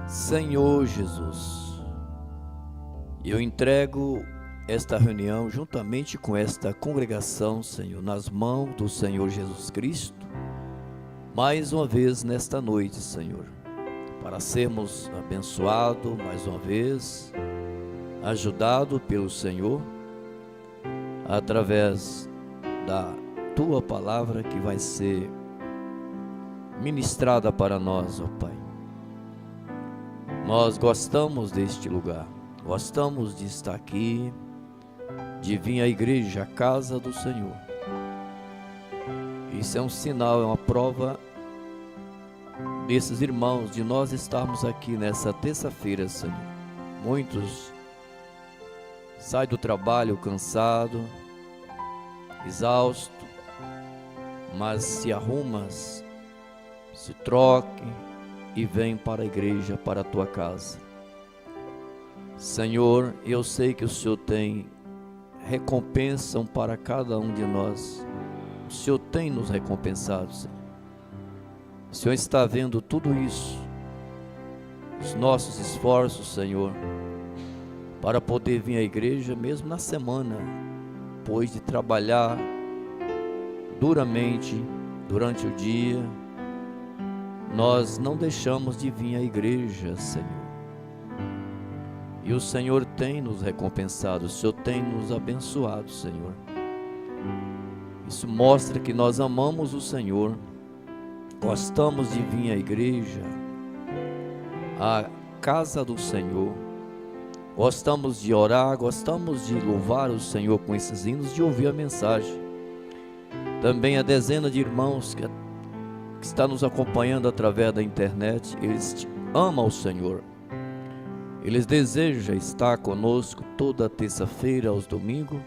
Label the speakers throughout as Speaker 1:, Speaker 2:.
Speaker 1: Senhor Jesus, eu entrego esta reunião juntamente com esta congregação, Senhor, nas mãos do Senhor Jesus Cristo, mais uma vez nesta noite, Senhor, para sermos abençoados mais uma vez, ajudado pelo Senhor, através da Tua palavra que vai ser ministrada para nós, ó Pai. Nós gostamos deste lugar, gostamos de estar aqui, de vir à igreja, à casa do Senhor. Isso é um sinal, é uma prova desses irmãos, de nós estarmos aqui nessa terça-feira, Senhor. Muitos saem do trabalho cansado, exausto, mas se arrumam, se troquem e vem para a igreja, para a tua casa. Senhor, eu sei que o Senhor tem recompensa para cada um de nós. O Senhor tem nos recompensado, Senhor. O Senhor está vendo tudo isso, os nossos esforços, Senhor, para poder vir à igreja mesmo na semana, depois de trabalhar duramente durante o dia. Nós não deixamos de vir à igreja, Senhor. E o Senhor tem nos recompensado, o Senhor tem nos abençoado, Senhor. Isso mostra que nós amamos o Senhor, gostamos de vir à igreja, à casa do Senhor, gostamos de orar, gostamos de louvar o Senhor com esses hinos, de ouvir a mensagem. Também a dezena de irmãos que está nos acompanhando através da internet, eles amam o Senhor, eles desejam estar conosco toda terça-feira aos domingos,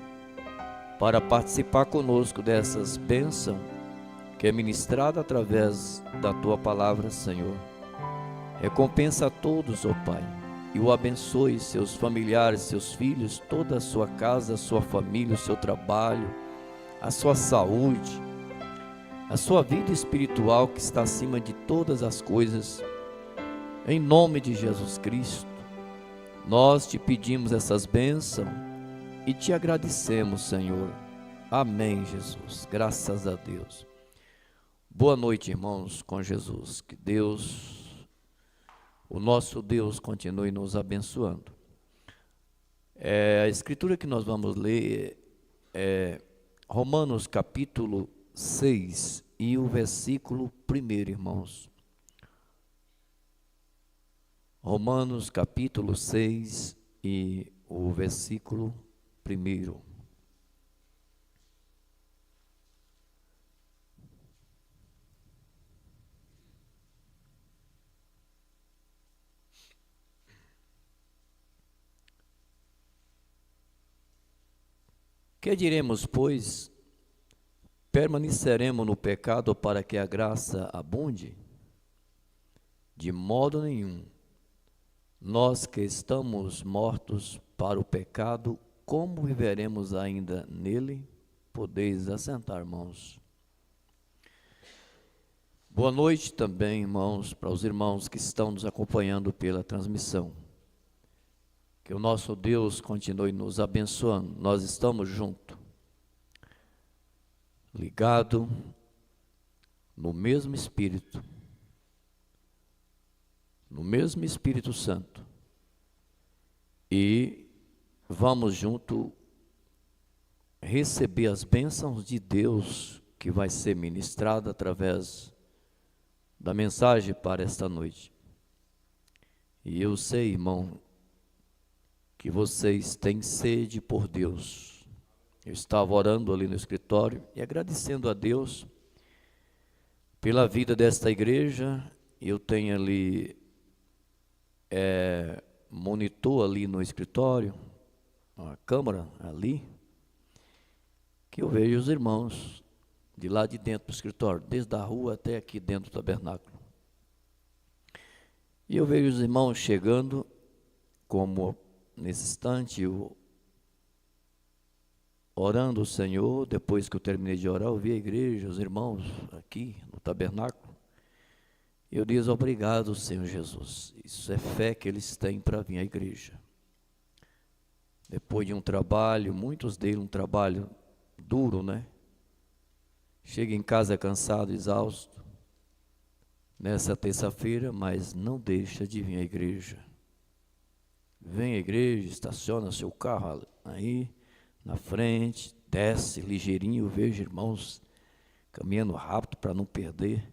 Speaker 1: para participar conosco dessas bênçãos, que é ministrada através da Tua palavra, Senhor. Recompensa a todos, ó Pai, e o abençoe, seus familiares, seus filhos, toda a sua casa, a sua família, o seu trabalho, a sua saúde, a sua vida espiritual que está acima de todas as coisas. Em nome de Jesus Cristo, nós te pedimos essas bênçãos e te agradecemos, Senhor. Amém, Jesus. Graças a Deus. Boa noite, irmãos, com Jesus. Que Deus, o nosso Deus, continue nos abençoando. A escritura que nós vamos ler é Romanos capítulo 6 e o versículo 1, irmãos. Romanos capítulo 6 e o versículo 1. Que diremos, pois? Permaneceremos no pecado para que a graça abunde? De modo nenhum. Nós que estamos mortos para o pecado, como viveremos ainda nele? Podeis assentar, irmãos. Boa noite também, irmãos, para os irmãos que estão nos acompanhando pela transmissão. Que o nosso Deus continue nos abençoando. Nós estamos juntos, ligado no mesmo Espírito, no mesmo Espírito Santo, e vamos junto receber as bênçãos de Deus que vai ser ministrada através da mensagem para esta noite. E eu sei, irmão, que vocês têm sede por Deus. Eu estava orando ali no escritório e agradecendo a Deus pela vida desta igreja. Eu tenho ali monitor ali no escritório, a câmera ali, que eu vejo os irmãos de lá de dentro do escritório, desde a rua até aqui dentro do tabernáculo. E eu vejo os irmãos chegando, como nesse instante eu orando o Senhor. Depois que eu terminei de orar, eu vi a igreja, os irmãos aqui no tabernáculo, Eu digo obrigado, Senhor Jesus. Isso é fé que eles têm para vir à igreja. Depois de um trabalho, muitos deles um trabalho duro, né? Chega em casa cansado, exausto, nessa terça-feira, mas não deixa de vir à igreja. Vem à igreja, estaciona seu carro aí na frente, desce ligeirinho. Eu vejo irmãos caminhando rápido para não perder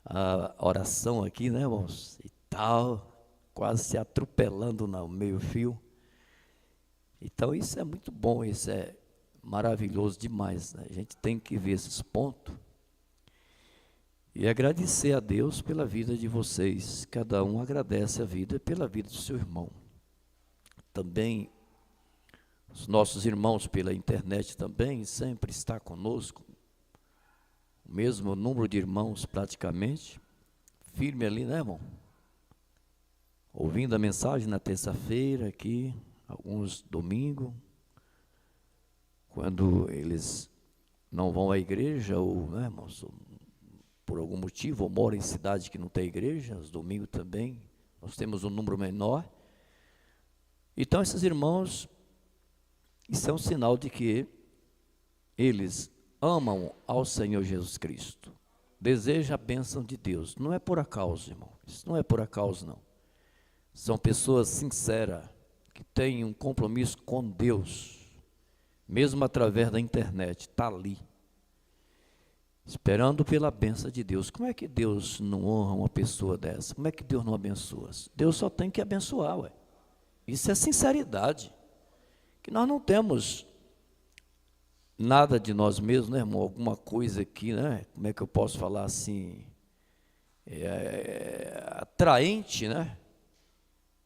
Speaker 1: a oração aqui, né, irmãos? E tal, quase se atropelando no meio-fio. Então isso é muito bom, isso é maravilhoso demais, né? A gente tem que ver esses pontos e agradecer a Deus pela vida de vocês. Cada um agradece a vida pela vida do seu irmão. Também os nossos irmãos pela internet também sempre está conosco, o mesmo número de irmãos praticamente, firme ali, né, irmão? Ouvindo a mensagem na terça-feira aqui, alguns domingos, quando eles não vão à igreja, ou, né, irmãos, por algum motivo, ou moram em cidade que não tem igreja, os domingos também, nós temos um número menor. Então, esses irmãos, isso é um sinal de que eles amam ao Senhor Jesus Cristo, desejam a bênção de Deus. Não é por acaso, irmão, isso não é por acaso, não. São pessoas sinceras, que têm um compromisso com Deus, mesmo através da internet, está ali, esperando pela bênção de Deus. Como é que Deus não honra uma pessoa dessa? Como é que Deus não abençoa? Deus só tem que abençoar, ué. Isso é sinceridade, que nós não temos nada de nós mesmos, né, irmão? Alguma coisa aqui, né? Como é que eu posso falar assim? Atraente, né?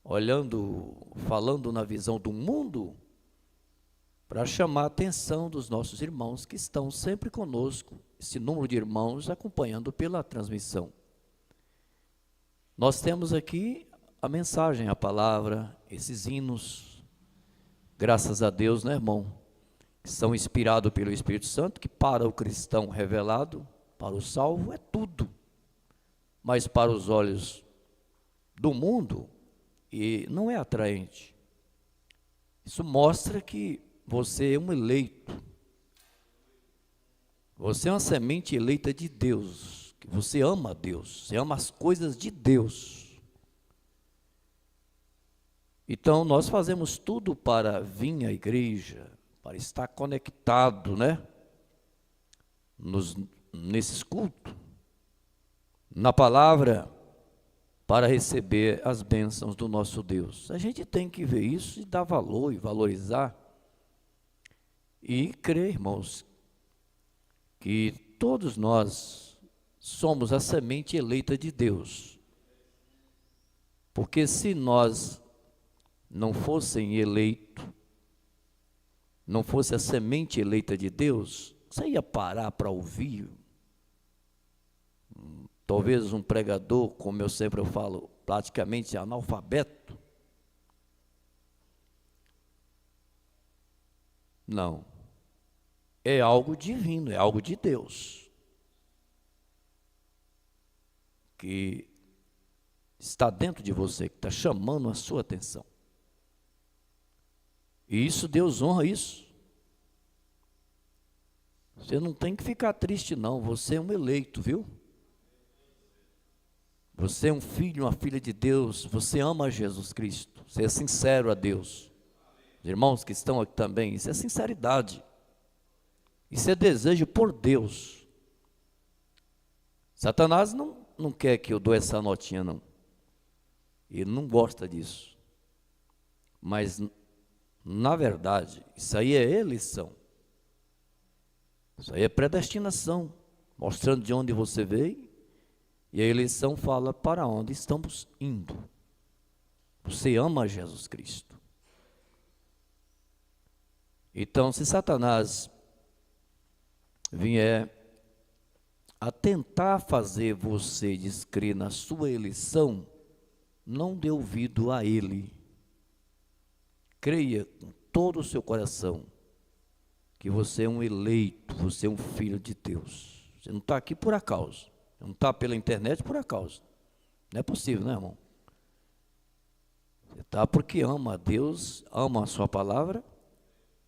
Speaker 1: Olhando, falando na visão do mundo, para chamar a atenção dos nossos irmãos que estão sempre conosco, esse número de irmãos acompanhando pela transmissão. Nós temos aqui a mensagem, a palavra, esses hinos, graças a Deus, né, irmão? Que são inspirados pelo Espírito Santo, que para o cristão revelado, para o salvo, é tudo. Mas para os olhos do mundo, e não é atraente. Isso mostra que você é um eleito. Você é uma semente eleita de Deus, que você ama a Deus, você ama as coisas de Deus. Então, nós fazemos tudo para vir à igreja, para estar conectado, né? Nesses cultos, na palavra, para receber as bênçãos do nosso Deus. A gente tem que ver isso e dar valor e valorizar. E crer, irmãos, que todos nós somos a semente eleita de Deus. Porque se nós não fossem eleitos, não fosse a semente eleita de Deus, você ia parar para ouvir? Talvez um pregador, como eu sempre falo, praticamente analfabeto? Não. É algo divino, é algo de Deus, que está dentro de você, que está chamando a sua atenção. E isso, Deus honra isso. Você não tem que ficar triste, não. Você é um eleito, viu? Você é um filho, uma filha de Deus. Você ama Jesus Cristo. Você é sincero a Deus. Os irmãos que estão aqui também, isso é sinceridade. Isso é desejo por Deus. Satanás não quer que eu dou essa notinha, não. Ele não gosta disso. Mas, na verdade, isso aí é eleição. Isso aí é predestinação, mostrando de onde você veio. E a eleição fala para onde estamos indo. Você ama Jesus Cristo. Então, se Satanás vier a tentar fazer você descrer na sua eleição, não dê ouvido a ele. Creia com todo o seu coração que você é um eleito, você é um filho de Deus. Você não está aqui por acaso. Não está pela internet por acaso. Não é possível, né, irmão? Você está porque ama a Deus, ama a sua palavra,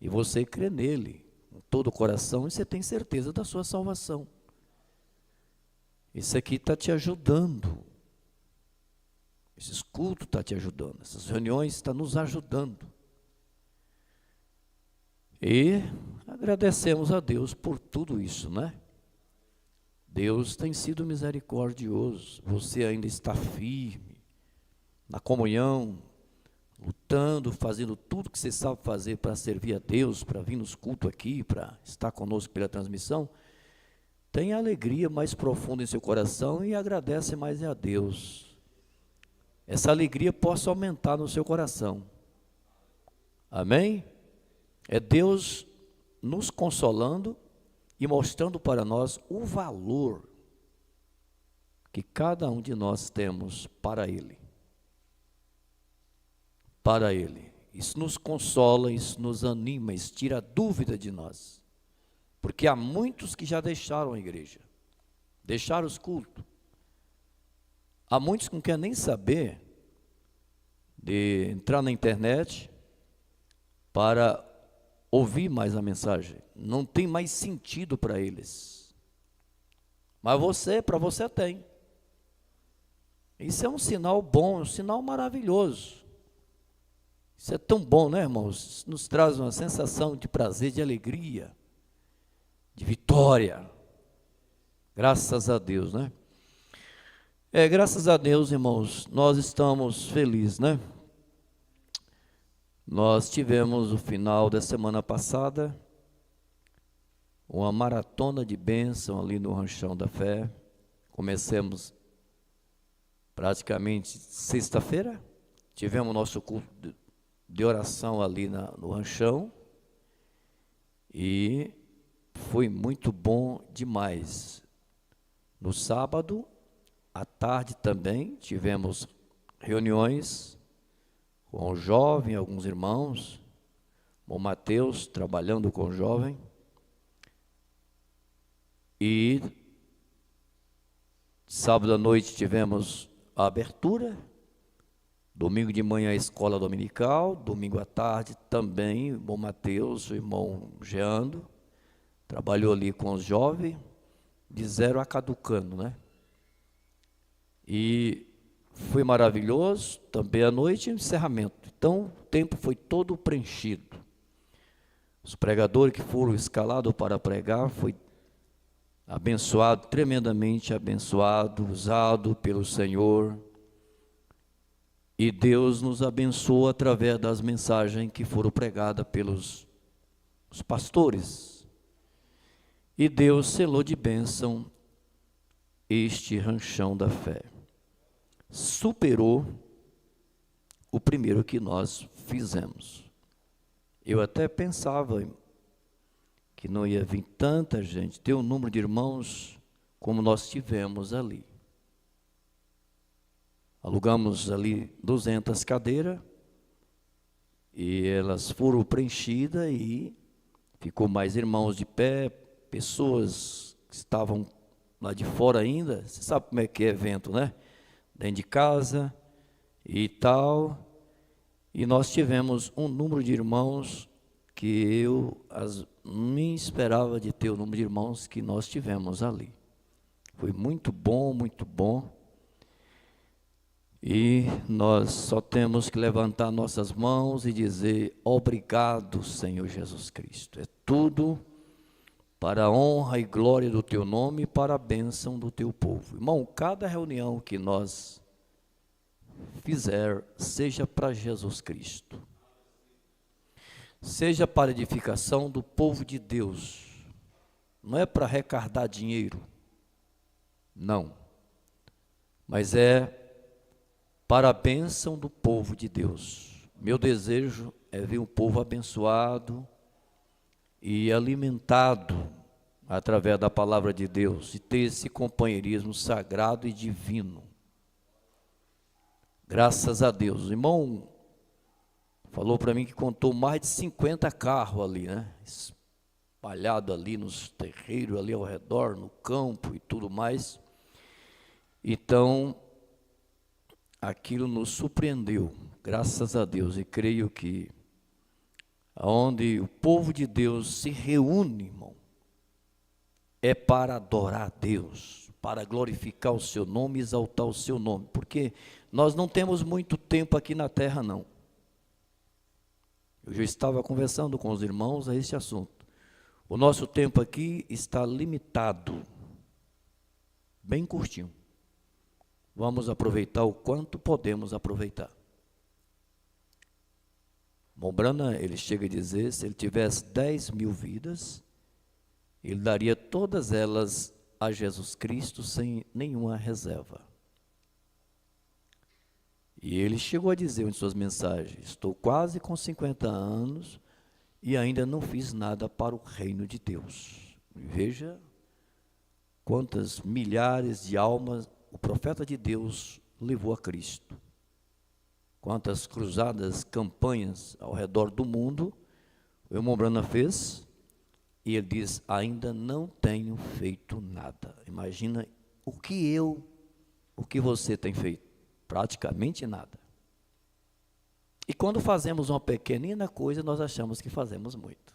Speaker 1: e você crê nele, com todo o coração, e você tem certeza da sua salvação. Isso aqui está te ajudando. Esses cultos estão te ajudando. Essas reuniões estão nos ajudando. E agradecemos a Deus por tudo isso, né? Deus tem sido misericordioso. Você ainda está firme na comunhão, lutando, fazendo tudo que você sabe fazer para servir a Deus, para vir nos cultos aqui, para estar conosco pela transmissão. Tenha alegria mais profunda em seu coração e agradece mais a Deus. Essa alegria possa aumentar no seu coração. Amém? É Deus nos consolando e mostrando para nós o valor que cada um de nós temos para Ele. Para Ele. Isso nos consola, isso nos anima, isso tira a dúvida de nós. Porque há muitos que já deixaram a igreja, deixaram os cultos. Há muitos que não querem nem saber de entrar na internet para ouvir mais a mensagem. Não tem mais sentido para eles. Mas para você tem. Isso é um sinal bom, um sinal maravilhoso. Isso é tão bom, né, irmãos? Isso nos traz uma sensação de prazer, de alegria, de vitória. Graças a Deus, né? Graças a Deus, irmãos, nós estamos felizes, né? Nós tivemos o final da semana passada uma maratona de bênção ali no Ranchão da Fé. Comecemos praticamente sexta-feira, tivemos nosso culto de oração ali no Ranchão e foi muito bom demais. No sábado, à tarde também, tivemos reuniões com o jovem, alguns irmãos, o Mateus trabalhando com o jovem, e sábado à noite tivemos a abertura, domingo de manhã a escola dominical, domingo à tarde também, o irmão Mateus, o irmão Geando, trabalhou ali com os jovens, de 0 a caducando, né? E foi maravilhoso, também à noite encerramento. Então, o tempo foi todo preenchido. Os pregadores que foram escalados para pregar foi abençoado, tremendamente abençoado, usado pelo Senhor. E Deus nos abençoou através das mensagens que foram pregadas pelos os pastores. E Deus selou de bênção este Ranchão da Fé. Superou o primeiro que nós fizemos. Eu até pensava que não ia vir tanta gente, ter um número de irmãos como nós tivemos ali. Alugamos ali 200 cadeiras e elas foram preenchidas e ficou mais irmãos de pé, pessoas que estavam lá de fora ainda. Você sabe como é que é evento, né? Dentro de casa e tal, e nós tivemos um número de irmãos que eu nem esperava de ter o número de irmãos que nós tivemos ali. Foi muito bom, e nós só temos que levantar nossas mãos e dizer: obrigado, Senhor Jesus Cristo. É tudo para a honra e glória do teu nome e para a bênção do teu povo. Irmão, cada reunião que nós fizer, seja para Jesus Cristo, seja para edificação do povo de Deus, não é para arrecadar dinheiro, não, mas é para a bênção do povo de Deus. Meu desejo é ver um povo abençoado e alimentado através da palavra de Deus, e ter esse companheirismo sagrado e divino. Graças a Deus. O irmão falou para mim que contou mais de 50 carros ali, né? Espalhado ali nos terreiros, ali ao redor, no campo e tudo mais. Então, aquilo nos surpreendeu, graças a Deus, e creio que onde o povo de Deus se reúne, irmão, é para adorar a Deus, para glorificar o seu nome, exaltar o seu nome, porque nós não temos muito tempo aqui na terra, não. Eu já estava conversando com os irmãos a esse assunto. O nosso tempo aqui está limitado, bem curtinho. Vamos aproveitar o quanto podemos aproveitar. Mombrana, ele chega a dizer, se ele tivesse 10.000 vidas, ele daria todas elas a Jesus Cristo sem nenhuma reserva. E ele chegou a dizer em suas mensagens, estou quase com 50 anos e ainda não fiz nada para o reino de Deus. Veja quantas milhares de almas o profeta de Deus levou a Cristo. Quantas cruzadas, campanhas ao redor do mundo o irmão Branham fez, e ele diz, ainda não tenho feito nada. Imagina o que você tem feito? Praticamente nada. E quando fazemos uma pequenina coisa, nós achamos que fazemos muito.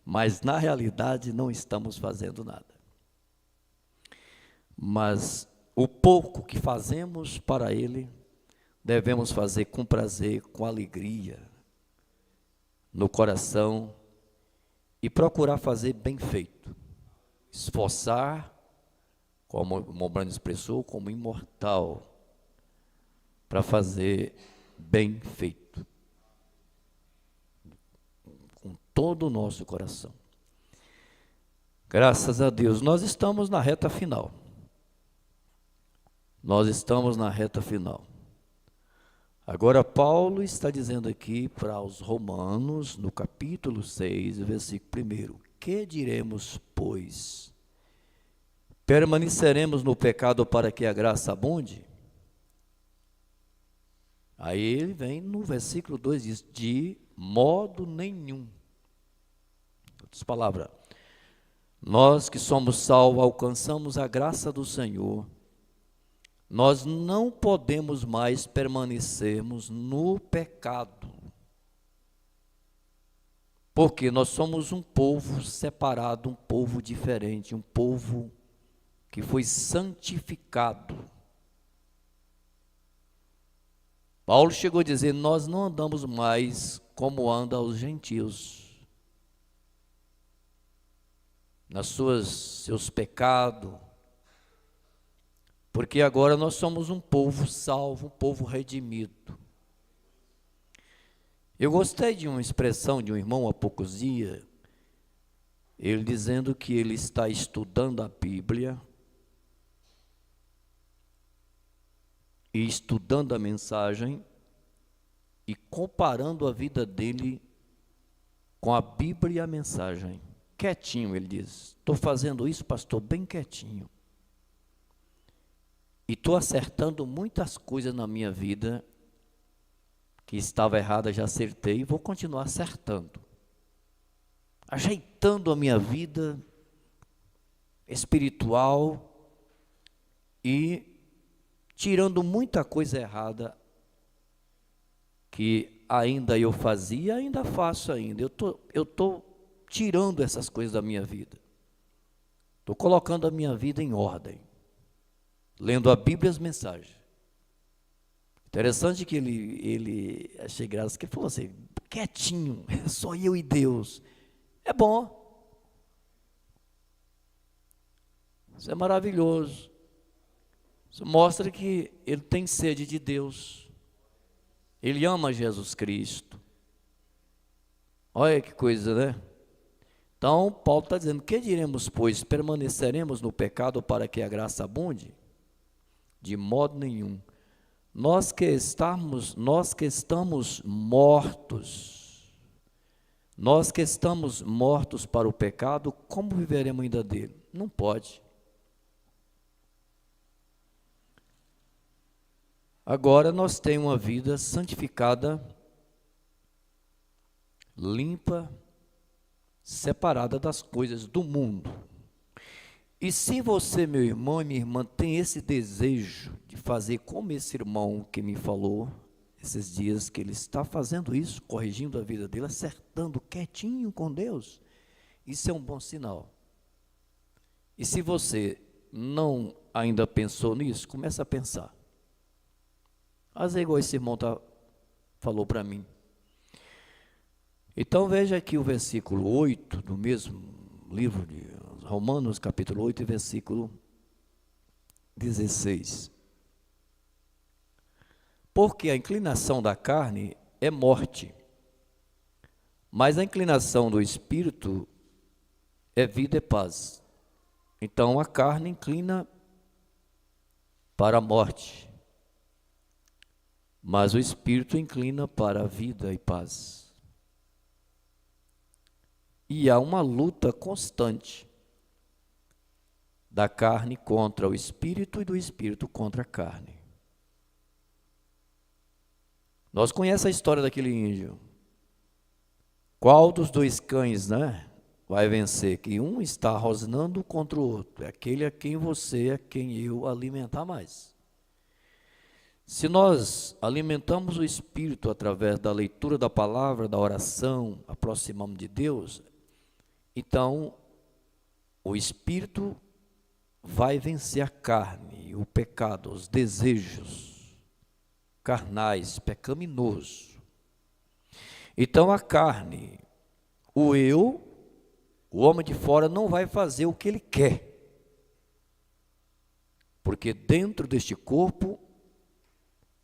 Speaker 1: Mas na realidade não estamos fazendo nada. Mas o pouco que fazemos para Ele, devemos fazer com prazer, com alegria, no coração, e procurar fazer bem feito. Esforçar, como o Mombrana expressou, como imortal, para fazer bem feito, com todo o nosso coração. Graças a Deus, nós estamos na reta final. Nós estamos na reta final. Agora, Paulo está dizendo aqui para os romanos, no capítulo 6, versículo 1, que diremos, pois? Permaneceremos no pecado para que a graça abunde? Aí ele vem no versículo 2, diz, de modo nenhum. Outras palavras, nós que somos salvos, alcançamos a graça do Senhor, nós não podemos mais permanecermos no pecado, porque nós somos um povo separado, um povo diferente, um povo que foi santificado. Paulo chegou a dizer, nós não andamos mais como andam os gentios, seus pecados, porque agora nós somos um povo salvo, um povo redimido. Eu gostei de uma expressão de um irmão há poucos dias, ele dizendo que ele está estudando a Bíblia e estudando a mensagem e comparando a vida dele com a Bíblia e a mensagem. Quietinho, ele diz, estou fazendo isso, pastor, bem quietinho. E estou acertando muitas coisas na minha vida, que estava errada, já acertei, e vou continuar acertando. Ajeitando a minha vida espiritual e tirando muita coisa errada que ainda eu fazia, ainda faço ainda. Eu estou tirando essas coisas da minha vida. Estou colocando a minha vida em ordem. Lendo a Bíblia e as mensagens. Interessante que ele achei graça, que ele falou assim, quietinho, só eu e Deus. É bom. Isso é maravilhoso. Isso mostra que ele tem sede de Deus. Ele ama Jesus Cristo. Olha que coisa, né? Então, Paulo está dizendo, que diremos, pois? Permaneceremos no pecado para que a graça abunde? De modo nenhum. Nós que estamos mortos, nós que estamos mortos para o pecado, como viveremos ainda dele? Não pode. Agora nós temos uma vida santificada, limpa, separada das coisas do mundo. E se você, meu irmão e minha irmã, tem esse desejo de fazer como esse irmão que me falou esses dias, que ele está fazendo isso, corrigindo a vida dele, acertando quietinho com Deus, isso é um bom sinal. E se você não ainda pensou nisso, começa a pensar. Mas é igual esse irmão falou para mim. Então veja aqui o versículo 8 do mesmo livro de Romanos, capítulo 8, versículo 16. Porque a inclinação da carne é morte, mas a inclinação do espírito é vida e paz. Então a carne inclina para a morte, mas o espírito inclina para a vida e paz. E há uma luta constante da carne contra o espírito e do espírito contra a carne. Nós conhecemos a história daquele índio. Qual dos dois cães, vai vencer? Que um está rosnando contra o outro. É aquele a quem você, a quem eu alimentar mais. Se nós alimentamos o espírito através da leitura da palavra, da oração, aproximamos de Deus, então o espírito vai vencer a carne, o pecado, os desejos carnais, pecaminosos. Então a carne, o eu, o homem de fora não vai fazer o que ele quer, porque dentro deste corpo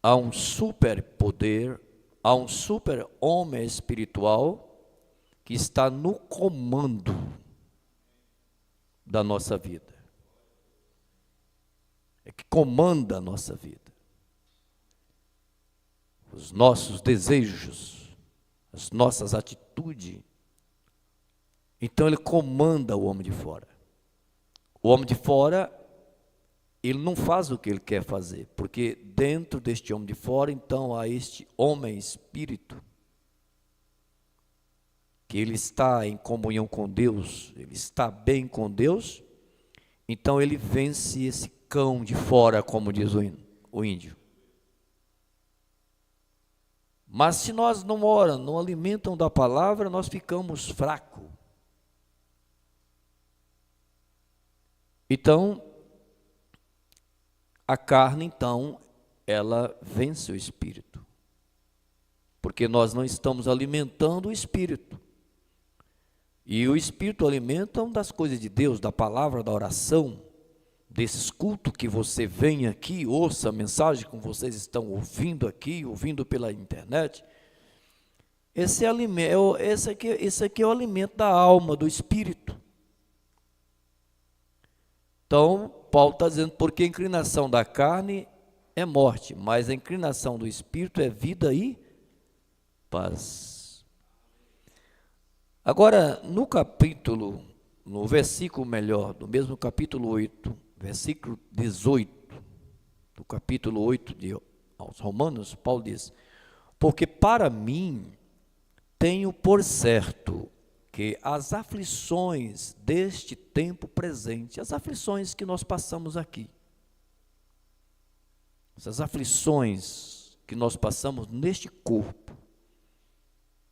Speaker 1: há um superpoder, há um super homem espiritual que está no comando da nossa vida, é que comanda a nossa vida. Os nossos desejos, as nossas atitudes. Então ele comanda o homem de fora. O homem de fora, ele não faz o que ele quer fazer, porque dentro deste homem de fora, então há este homem espírito, que ele está em comunhão com Deus, ele está bem com Deus, então ele vence esse cão de fora, como diz o índio. Mas se nós não oramos, não alimentam da palavra, nós ficamos fracos. Então, a carne, então, ela vence o espírito. Porque nós não estamos alimentando o espírito. E o espírito alimenta das coisas de Deus, da palavra, da oração, desses cultos que você vem aqui, ouça a mensagem como vocês estão ouvindo aqui, ouvindo pela internet. Esse aqui é o alimento da alma, do espírito. Então, Paulo está dizendo, porque a inclinação da carne é morte, mas a inclinação do espírito é vida e paz. Agora, no versículo melhor, do mesmo capítulo 8, versículo 18, do capítulo 8 aos Romanos, Paulo diz, porque para mim tenho por certo que as aflições deste tempo presente, as aflições que nós passamos aqui, essas aflições que nós passamos neste corpo,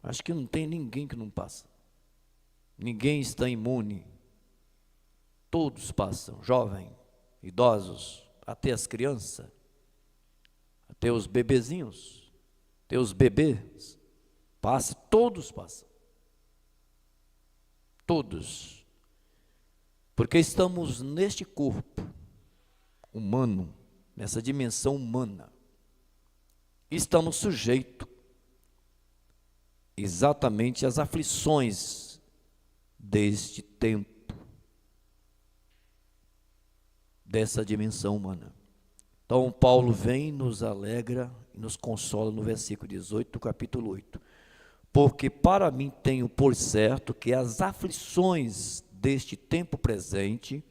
Speaker 1: acho que não tem ninguém que não passa, ninguém está imune. Todos passam, jovens, idosos, até as crianças, até os bebezinhos, até os bebês, todos passam. Todos. Porque estamos neste corpo humano, nessa dimensão humana, e estamos sujeitos exatamente às aflições deste tempo, dessa dimensão humana. Então Paulo vem, nos alegra e nos consola no versículo 18 do capítulo 8. Porque para mim tenho por certo que as aflições deste tempo presente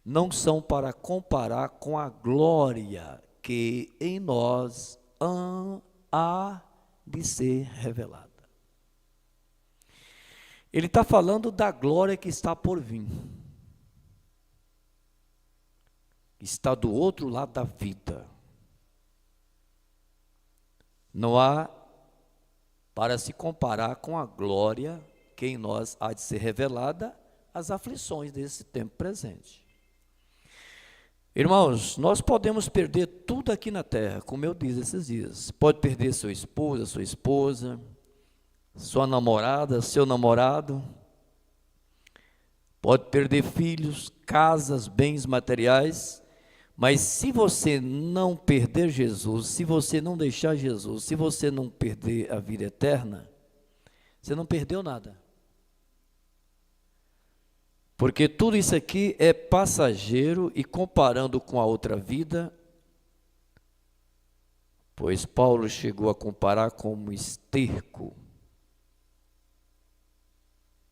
Speaker 1: não são para comparar com a glória que em nós há de ser revelada. Ele está falando da glória que está por vir. está do outro lado da vida. Não há para se comparar com a glória que em nós há de ser revelada as aflições desse tempo presente. Irmãos, nós podemos perder tudo aqui na terra, como eu disse esses dias. Pode perder sua esposa, sua namorada, seu namorado. Pode perder filhos, casas, bens materiais. Mas se você não perder Jesus, se você não deixar Jesus, se você não perder a vida eterna, você não perdeu nada. Porque tudo isso aqui é passageiro e comparando com a outra vida, pois Paulo chegou a comparar como esterco.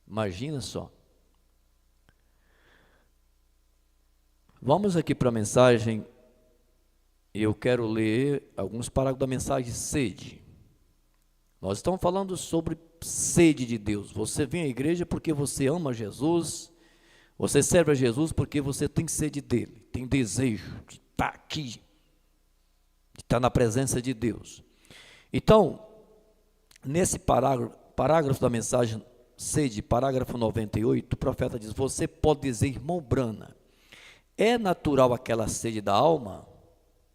Speaker 1: Imagina só. Vamos aqui para a mensagem, eu quero ler alguns parágrafos da mensagem sede. Nós estamos falando sobre sede de Deus. Você vem à igreja porque você ama Jesus, você serve a Jesus porque você tem sede dele, tem desejo de estar aqui, de estar na presença de Deus. Então, nesse parágrafo da mensagem sede, parágrafo 98, o profeta diz, você pode dizer, irmão Brana, é natural aquela sede da alma?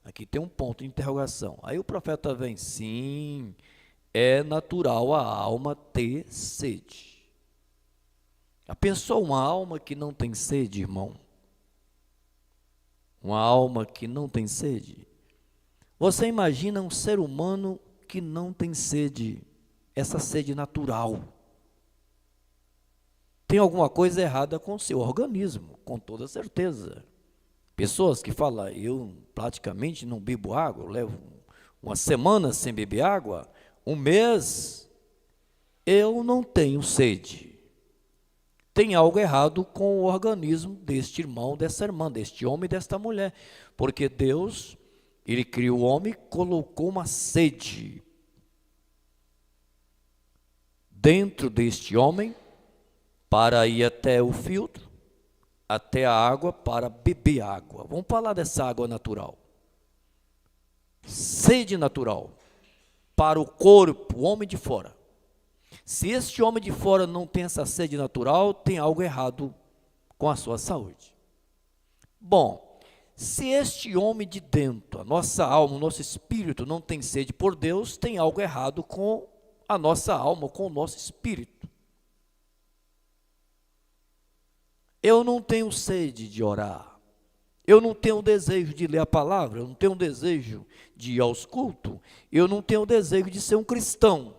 Speaker 1: Aqui tem um ponto de interrogação. Aí o profeta vem, sim, é natural a alma ter sede. Já pensou uma alma que não tem sede, irmão? Uma alma que não tem sede? Você imagina um ser humano que não tem sede, essa sede natural. Tem alguma coisa errada com o seu organismo, com toda certeza. Pessoas que falam, eu praticamente não bebo água, eu levo uma semana sem beber água, um mês, eu não tenho sede. Tem algo errado com o organismo deste irmão, dessa irmã, deste homem e desta mulher, porque Deus, Ele criou o homem e colocou uma sede dentro deste homem, para ir até o filtro, até a água, para beber água. Vamos falar dessa água natural. Sede natural, para o corpo, o homem de fora. Se este homem de fora não tem essa sede natural, tem algo errado com a sua saúde. Bom, se este homem de dentro, a nossa alma, o nosso espírito não tem sede por Deus, tem algo errado com a nossa alma, com o nosso espírito. Eu não tenho sede de orar, eu não tenho desejo de ler a palavra, eu não tenho desejo de ir aos cultos, eu não tenho desejo de ser um cristão.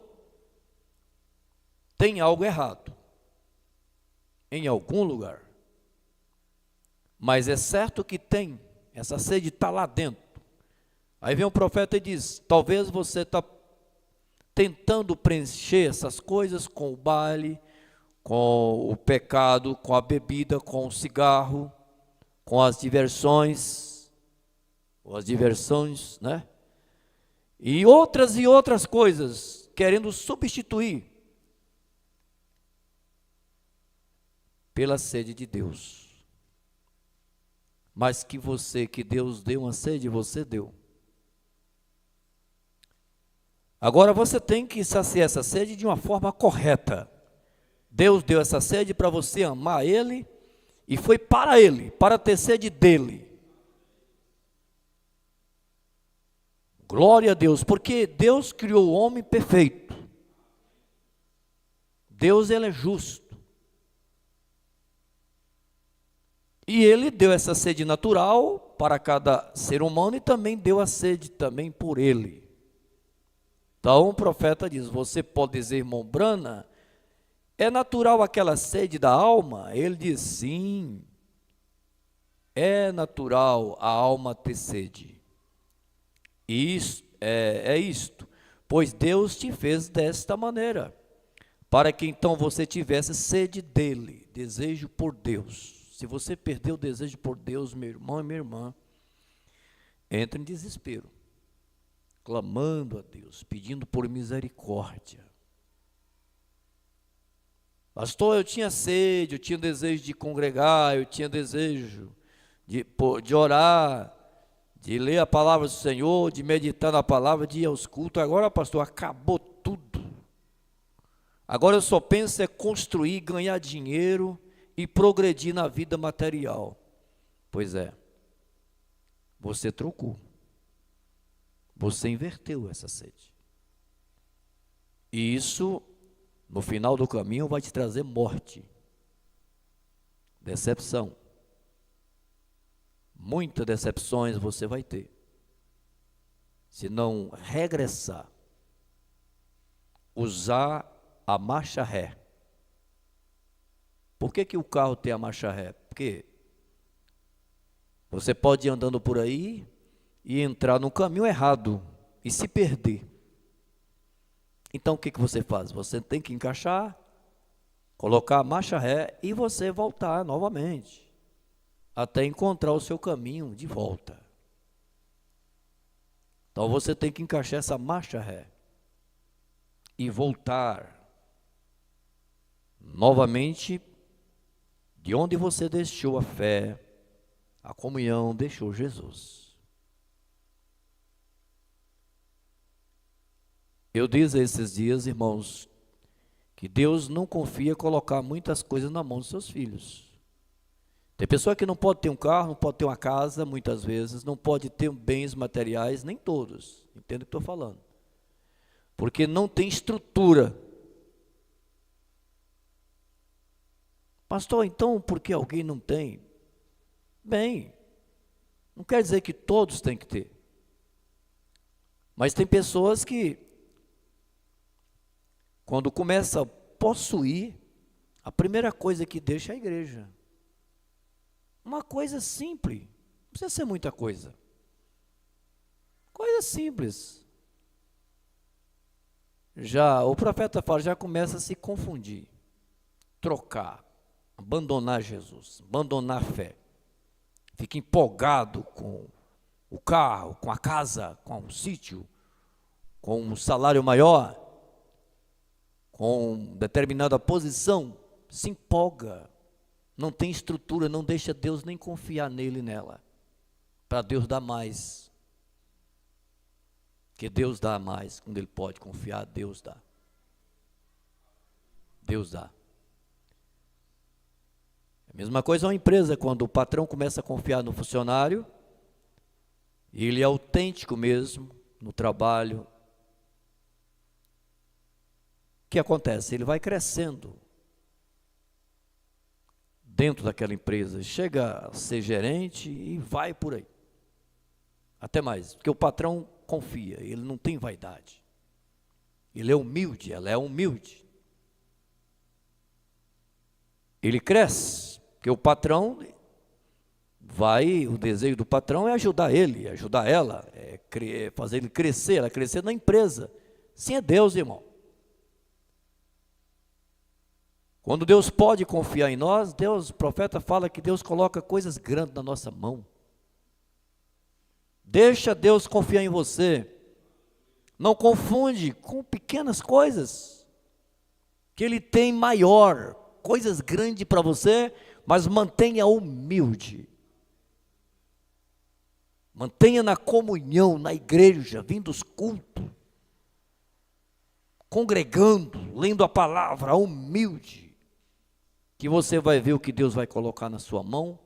Speaker 1: Tem algo errado, em algum lugar. Mas é certo que tem, essa sede está lá dentro. Aí vem o profeta e diz, talvez você está tentando preencher essas coisas com o baile, com o pecado, com a bebida, com o cigarro, com as diversões, né? E outras coisas, querendo substituir pela sede de Deus. Mas que Deus deu uma sede, você deu. Agora você tem que saciar essa sede de uma forma correta. Deus deu essa sede para você amar Ele, e foi para Ele, para ter sede dEle. Glória a Deus, porque Deus criou o homem perfeito. Deus, Ele é justo. E Ele deu essa sede natural para cada ser humano e também deu a sede também por Ele. Então o profeta diz, você pode dizer, irmão Brana, é natural aquela sede da alma? Ele diz, sim, é natural a alma ter sede. E isso, é isto, pois Deus te fez desta maneira, para que então você tivesse sede dEle, desejo por Deus. Se você perdeu o desejo por Deus, meu irmão e minha irmã, entra em desespero, clamando a Deus, pedindo por misericórdia. Pastor, eu tinha sede, eu tinha desejo de congregar, eu tinha desejo de orar, de ler a palavra do Senhor, de meditar na palavra, de ir aos cultos. Agora, pastor, acabou tudo. Agora eu só penso é construir, ganhar dinheiro e progredir na vida material. Pois é, você trocou. Você inverteu essa sede. E isso, no final do caminho, vai te trazer morte, decepção. Muitas decepções você vai ter, se não regressar, usar a marcha ré. Por que o carro tem a marcha ré? Porque você pode ir andando por aí e entrar no caminho errado e se perder. Então o que você faz? Você tem que encaixar, colocar a marcha ré e você voltar novamente, até encontrar o seu caminho de volta. Então você tem que encaixar essa marcha ré e voltar novamente de onde você deixou a fé, a comunhão, deixou Jesus. Eu disse esses dias, irmãos, que Deus não confia colocar muitas coisas na mão dos seus filhos. Tem pessoa que não pode ter um carro, não pode ter uma casa, muitas vezes, não pode ter bens materiais, nem todos, entende o que estou falando? Porque não tem estrutura. Pastor, então por que alguém não tem? Bem, não quer dizer que todos têm que ter. Mas tem pessoas que, quando começa a possuir, a primeira coisa que deixa é a igreja. Uma coisa simples, não precisa ser muita coisa. Coisa simples. Já, o profeta fala, já começa a se confundir, trocar, abandonar Jesus, abandonar a fé. Fica empolgado com o carro, com a casa, com o sítio, com um salário maior, com determinada posição, se empolga, não tem estrutura, não deixa Deus nem confiar nele e nela, para Deus dar mais, porque Deus dá mais, quando ele pode confiar, Deus dá, Deus dá. A mesma coisa é uma empresa, quando o patrão começa a confiar no funcionário, e ele é autêntico mesmo no trabalho, o que acontece? Ele vai crescendo dentro daquela empresa, chega a ser gerente e vai por aí. Até mais, porque o patrão confia, ele não tem vaidade. Ele é humilde, ela é humilde. Ele cresce, porque o patrão vai, o desejo do patrão é ajudar ele, ajudar ela, fazer ele crescer, ela crescer na empresa. Sim, é Deus, irmão. Quando Deus pode confiar em nós, Deus, o profeta fala que Deus coloca coisas grandes na nossa mão. Deixa Deus confiar em você. Não confunde com pequenas coisas, que Ele tem maior, coisas grandes para você, mas mantenha humilde. Mantenha na comunhão, na igreja, vindo os cultos, congregando, lendo a palavra, humilde, que você vai ver o que Deus vai colocar na sua mão,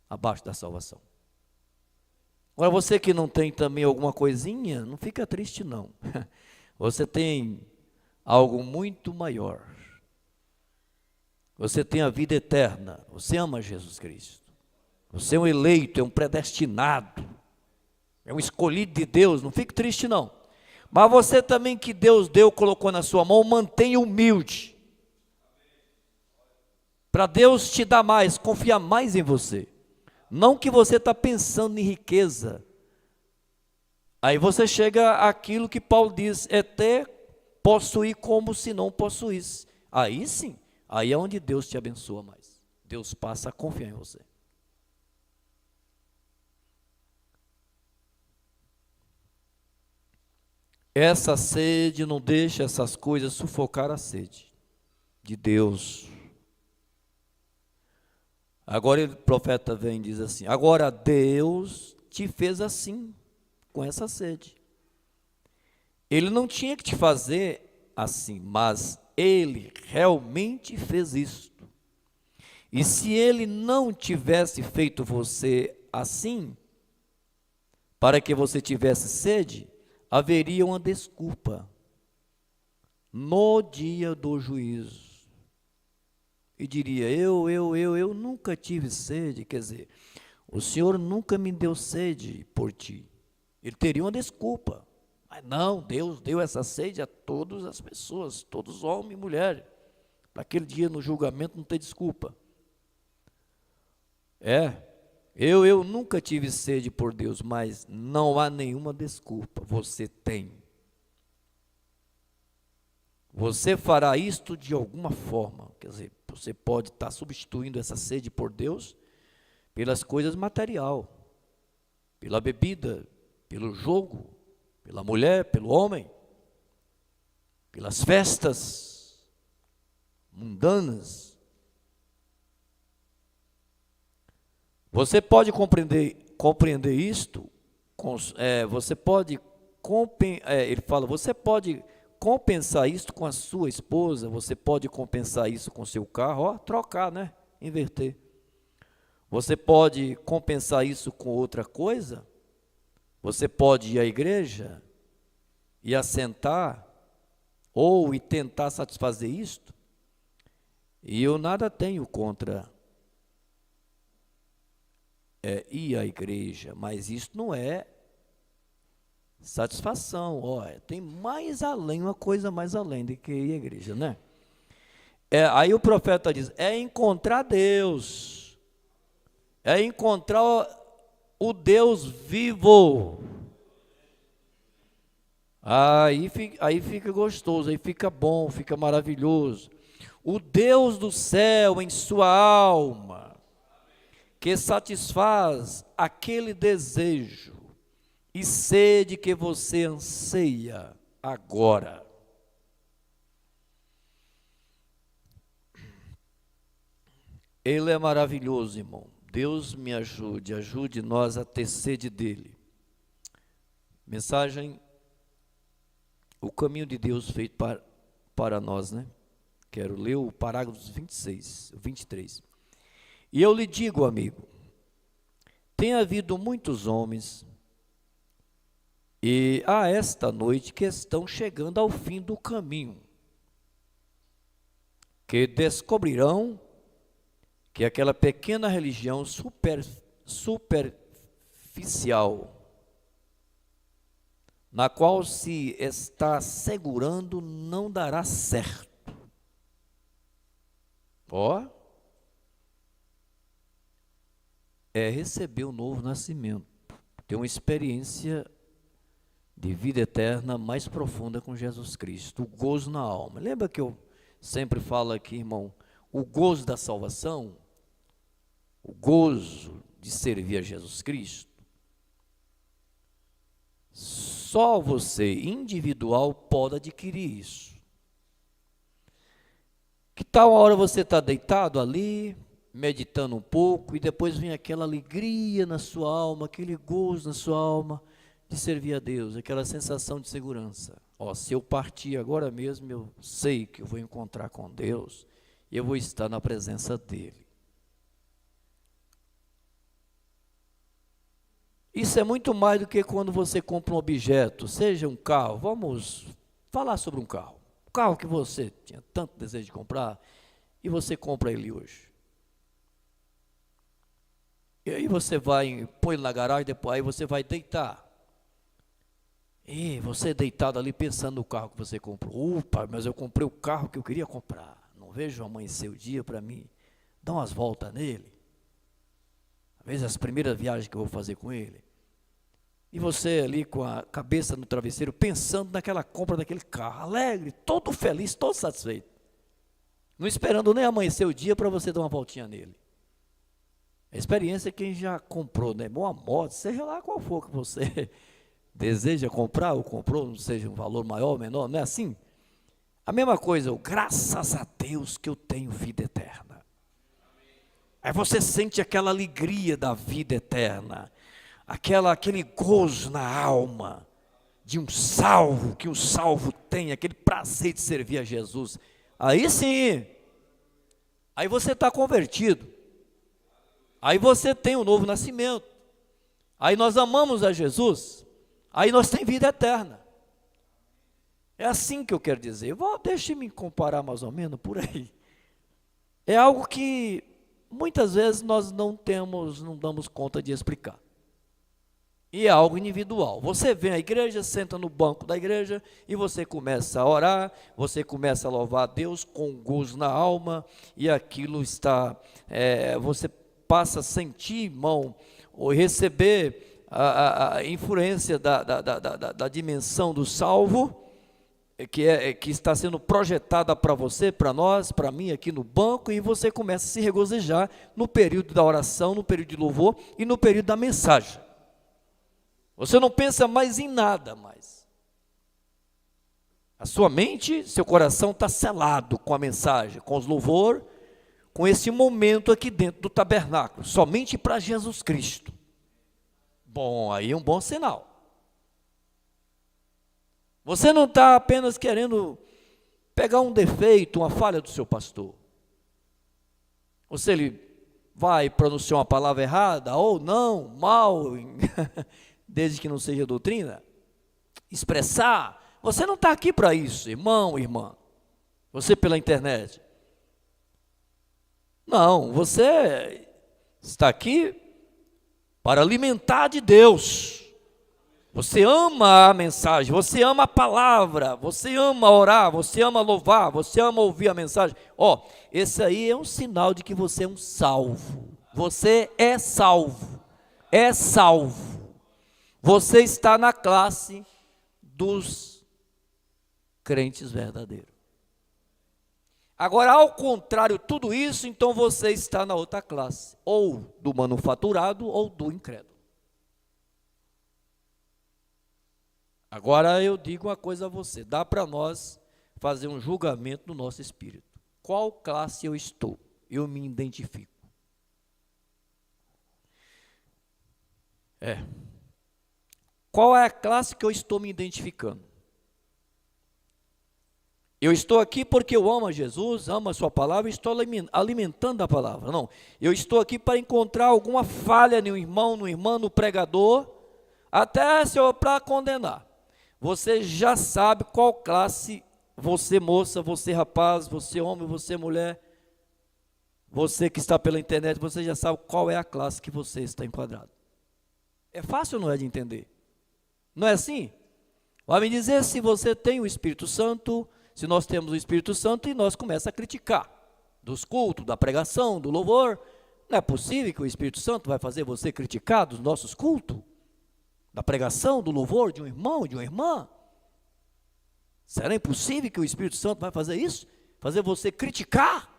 Speaker 1: abaixo da salvação. Agora, você que não tem também alguma coisinha, não fica triste não. Você tem algo muito maior. Você tem a vida eterna, você ama Jesus Cristo. Você é um eleito, é um predestinado, é um escolhido de Deus, não fique triste não. Mas você também que Deus deu, colocou na sua mão, mantenha humilde. Para Deus te dar mais, confiar mais em você. Não que você está pensando em riqueza. Aí você chega àquilo que Paulo diz, é ter, possuir como se não possuísse. Aí sim, aí é onde Deus te abençoa mais. Deus passa a confiar em você. Essa sede não deixa essas coisas sufocar a sede de Deus. Agora o profeta vem e diz assim: agora Deus te fez assim, com essa sede. Ele não tinha que te fazer assim, mas Ele realmente fez isto. E se Ele não tivesse feito você assim, para que você tivesse sede, haveria uma desculpa no dia do juízo. E diria: eu nunca tive sede. Quer dizer, o Senhor nunca me deu sede por ti. Ele teria uma desculpa. Mas não, Deus deu essa sede a todas as pessoas, todos homens e mulheres. Para aquele dia no julgamento não ter desculpa. Eu nunca tive sede por Deus, mas não há nenhuma desculpa. Você tem. Você fará isto de alguma forma. Quer dizer, você pode estar substituindo essa sede por Deus pelas coisas material, pela bebida, pelo jogo, pela mulher, pelo homem, pelas festas mundanas. Você pode compreender isto, você pode, ele fala, você pode compensar isto com a sua esposa, você pode compensar isso com o seu carro, trocar, né? Inverter. Você pode compensar isso com outra coisa, você pode ir à igreja e assentar, ou e tentar satisfazer isto, e eu nada tenho contra ir à igreja, mas isso não é satisfação. Tem mais além, uma coisa mais além do que ir à igreja, né? Aí o profeta diz: é encontrar Deus, é encontrar o Deus vivo. Aí fica gostoso, aí fica bom, fica maravilhoso. O Deus do céu em sua alma, que satisfaz aquele desejo e sede que você anseia agora. Ele é maravilhoso, irmão. Deus me ajude nós a ter sede dele. Mensagem: o caminho de Deus feito para nós, né? Quero ler o parágrafo 23. E eu lhe digo, amigo, tem havido muitos homens, e esta noite que estão chegando ao fim do caminho, que descobrirão que aquela pequena religião superficial, na qual se está segurando, não dará certo. É receber o novo nascimento, ter uma experiência de vida eterna mais profunda com Jesus Cristo, o gozo na alma. Lembra que eu sempre falo aqui, irmão, o gozo da salvação, o gozo de servir a Jesus Cristo? Só você, individual, pode adquirir isso. Que tal a hora você está deitado ali, meditando um pouco, e depois vem aquela alegria na sua alma, aquele gozo na sua alma de servir a Deus, aquela sensação de segurança. Se eu partir agora mesmo, eu sei que eu vou encontrar com Deus, e eu vou estar na presença dEle. Isso é muito mais do que quando você compra um objeto, seja um carro. Vamos falar sobre um carro. O carro que você tinha tanto desejo de comprar, e você compra ele hoje. E aí você vai, põe ele na garagem, depois aí você vai deitar. E você deitado ali pensando no carro que você comprou. Opa, mas eu comprei o carro que eu queria comprar. Não vejo amanhecer o dia para mim dar umas voltas nele. Às vezes as primeiras viagens que eu vou fazer com ele. E você ali com a cabeça no travesseiro, pensando naquela compra daquele carro, alegre, todo feliz, todo satisfeito. Não esperando nem amanhecer o dia para você dar uma voltinha nele. A experiência é quem já comprou, né? Uma moto, seja lá qual for que você deseja comprar ou comprou, não seja um valor maior ou menor, não é assim? A mesma coisa, graças a Deus que eu tenho vida eterna. Aí você sente aquela alegria da vida eterna, aquele gozo na alma de um salvo, que um salvo tem, aquele prazer de servir a Jesus. Aí sim, aí você está convertido, aí você tem um novo nascimento, aí nós amamos a Jesus, aí nós temos vida eterna. É assim que eu quero dizer. Deixe-me comparar mais ou menos por aí. É algo que muitas vezes nós não damos conta de explicar. E é algo individual. Você vem à igreja, senta no banco da igreja e você começa a orar, você começa a louvar a Deus com gozo na alma, e aquilo você passa a sentir, irmão, ou receber a influência da dimensão do salvo, que está sendo projetada para você, para nós, para mim aqui no banco, e você começa a se regozijar no período da oração, no período de louvor e no período da mensagem. Você não pensa mais em nada mais. A sua mente, seu coração está selado com a mensagem, com os louvor, com esse momento aqui dentro do tabernáculo, somente para Jesus Cristo. Bom, aí é um bom sinal. Você não está apenas querendo pegar um defeito, uma falha do seu pastor. Ou se ele vai pronunciar uma palavra errada, ou não, mal, desde que não seja doutrina, expressar. Você não está aqui para isso, irmão, irmã. Você pela internet. Não, você está aqui para alimentar de Deus. Você ama a mensagem, você ama a palavra, você ama orar, você ama louvar, você ama ouvir a mensagem. Esse aí é um sinal de que você é um salvo. Você é salvo. É salvo. Você está na classe dos crentes verdadeiros. Agora, ao contrário, tudo isso, então você está na outra classe, ou do manufaturado ou do incrédulo. Agora eu digo uma coisa a você, dá para nós fazer um julgamento no nosso espírito. Qual classe eu estou? Eu me identifico. Qual é a classe que eu estou me identificando? Eu estou aqui porque eu amo a Jesus, amo a sua palavra e estou alimentando a palavra. Não, eu estou aqui para encontrar alguma falha no irmão, no irmão, no pregador, até para condenar. Você já sabe qual classe, você moça, você rapaz, você homem, você mulher, você que está pela internet, você já sabe qual é a classe que você está enquadrado. É fácil, não é, de entender? Não é assim? Vai me dizer se você tem o Espírito Santo, se nós temos o Espírito Santo e nós começamos a criticar dos cultos, da pregação, do louvor. Não é possível que o Espírito Santo vai fazer você criticar dos nossos cultos? Da pregação, do louvor de um irmão, de uma irmã? Será impossível que o Espírito Santo vai fazer isso? Fazer você criticar?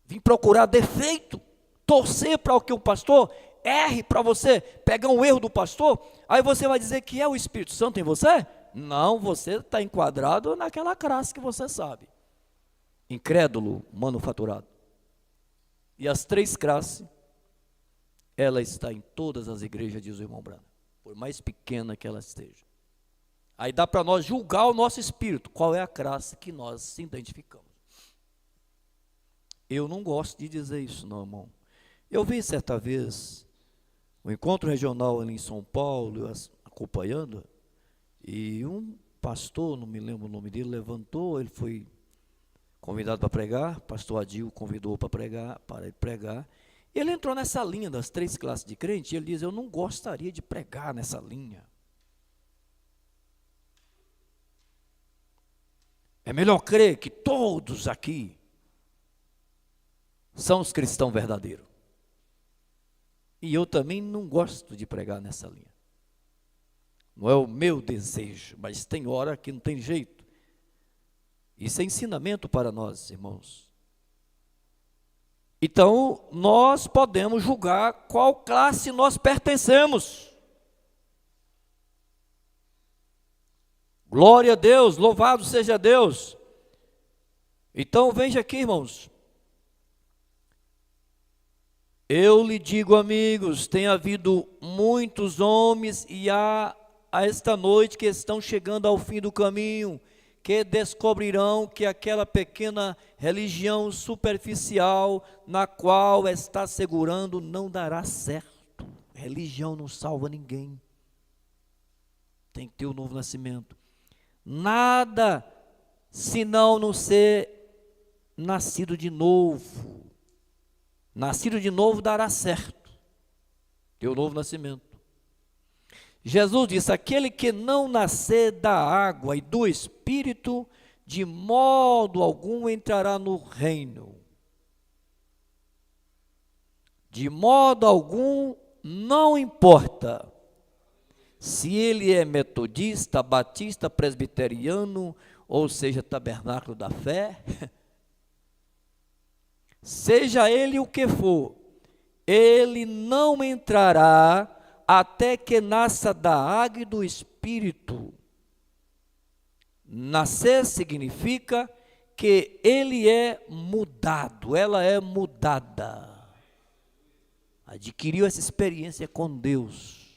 Speaker 1: Vir procurar defeito? Torcer para que o pastor erre, para você pegar um erro do pastor? Aí você vai dizer que é o Espírito Santo em você? Não, você está enquadrado naquela classe que você sabe. Incrédulo, manufaturado. E as três classes, ela está em todas as igrejas, diz o irmão Brana, por mais pequena que ela esteja. Aí dá para nós julgar o nosso espírito, qual é a classe que nós se identificamos. Eu não gosto de dizer isso, não, irmão. Eu vi certa vez um encontro regional ali em São Paulo, acompanhando, e um pastor, não me lembro o nome dele, levantou, ele foi convidado para pregar, pastor Adil convidou para ele pregar. Ele entrou nessa linha das três classes de crente, e ele diz, eu não gostaria de pregar nessa linha. É melhor crer que todos aqui são os cristãos verdadeiros. E eu também não gosto de pregar nessa linha. Não é o meu desejo, mas tem hora que não tem jeito. Isso é ensinamento para nós, irmãos. Então, nós podemos julgar qual classe nós pertencemos. Glória a Deus, louvado seja Deus. Então, veja aqui, irmãos. Eu lhe digo, amigos, tem havido muitos homens e há a esta noite que estão chegando ao fim do caminho, que descobrirão que aquela pequena religião superficial na qual está segurando não dará certo. Religião não salva ninguém. Tem que ter o novo nascimento. Nada senão não ser nascido de novo. Nascido de novo dará certo. Ter o novo nascimento. Jesus disse: aquele que não nascer da água e do Espírito, de modo algum entrará no reino. De modo algum, não importa se ele é metodista, batista, presbiteriano, ou seja, tabernáculo da fé, seja ele o que for, ele não entrará até que nasça da água e do Espírito. Nascer significa que ele é mudado, ela é mudada. Adquiriu essa experiência com Deus.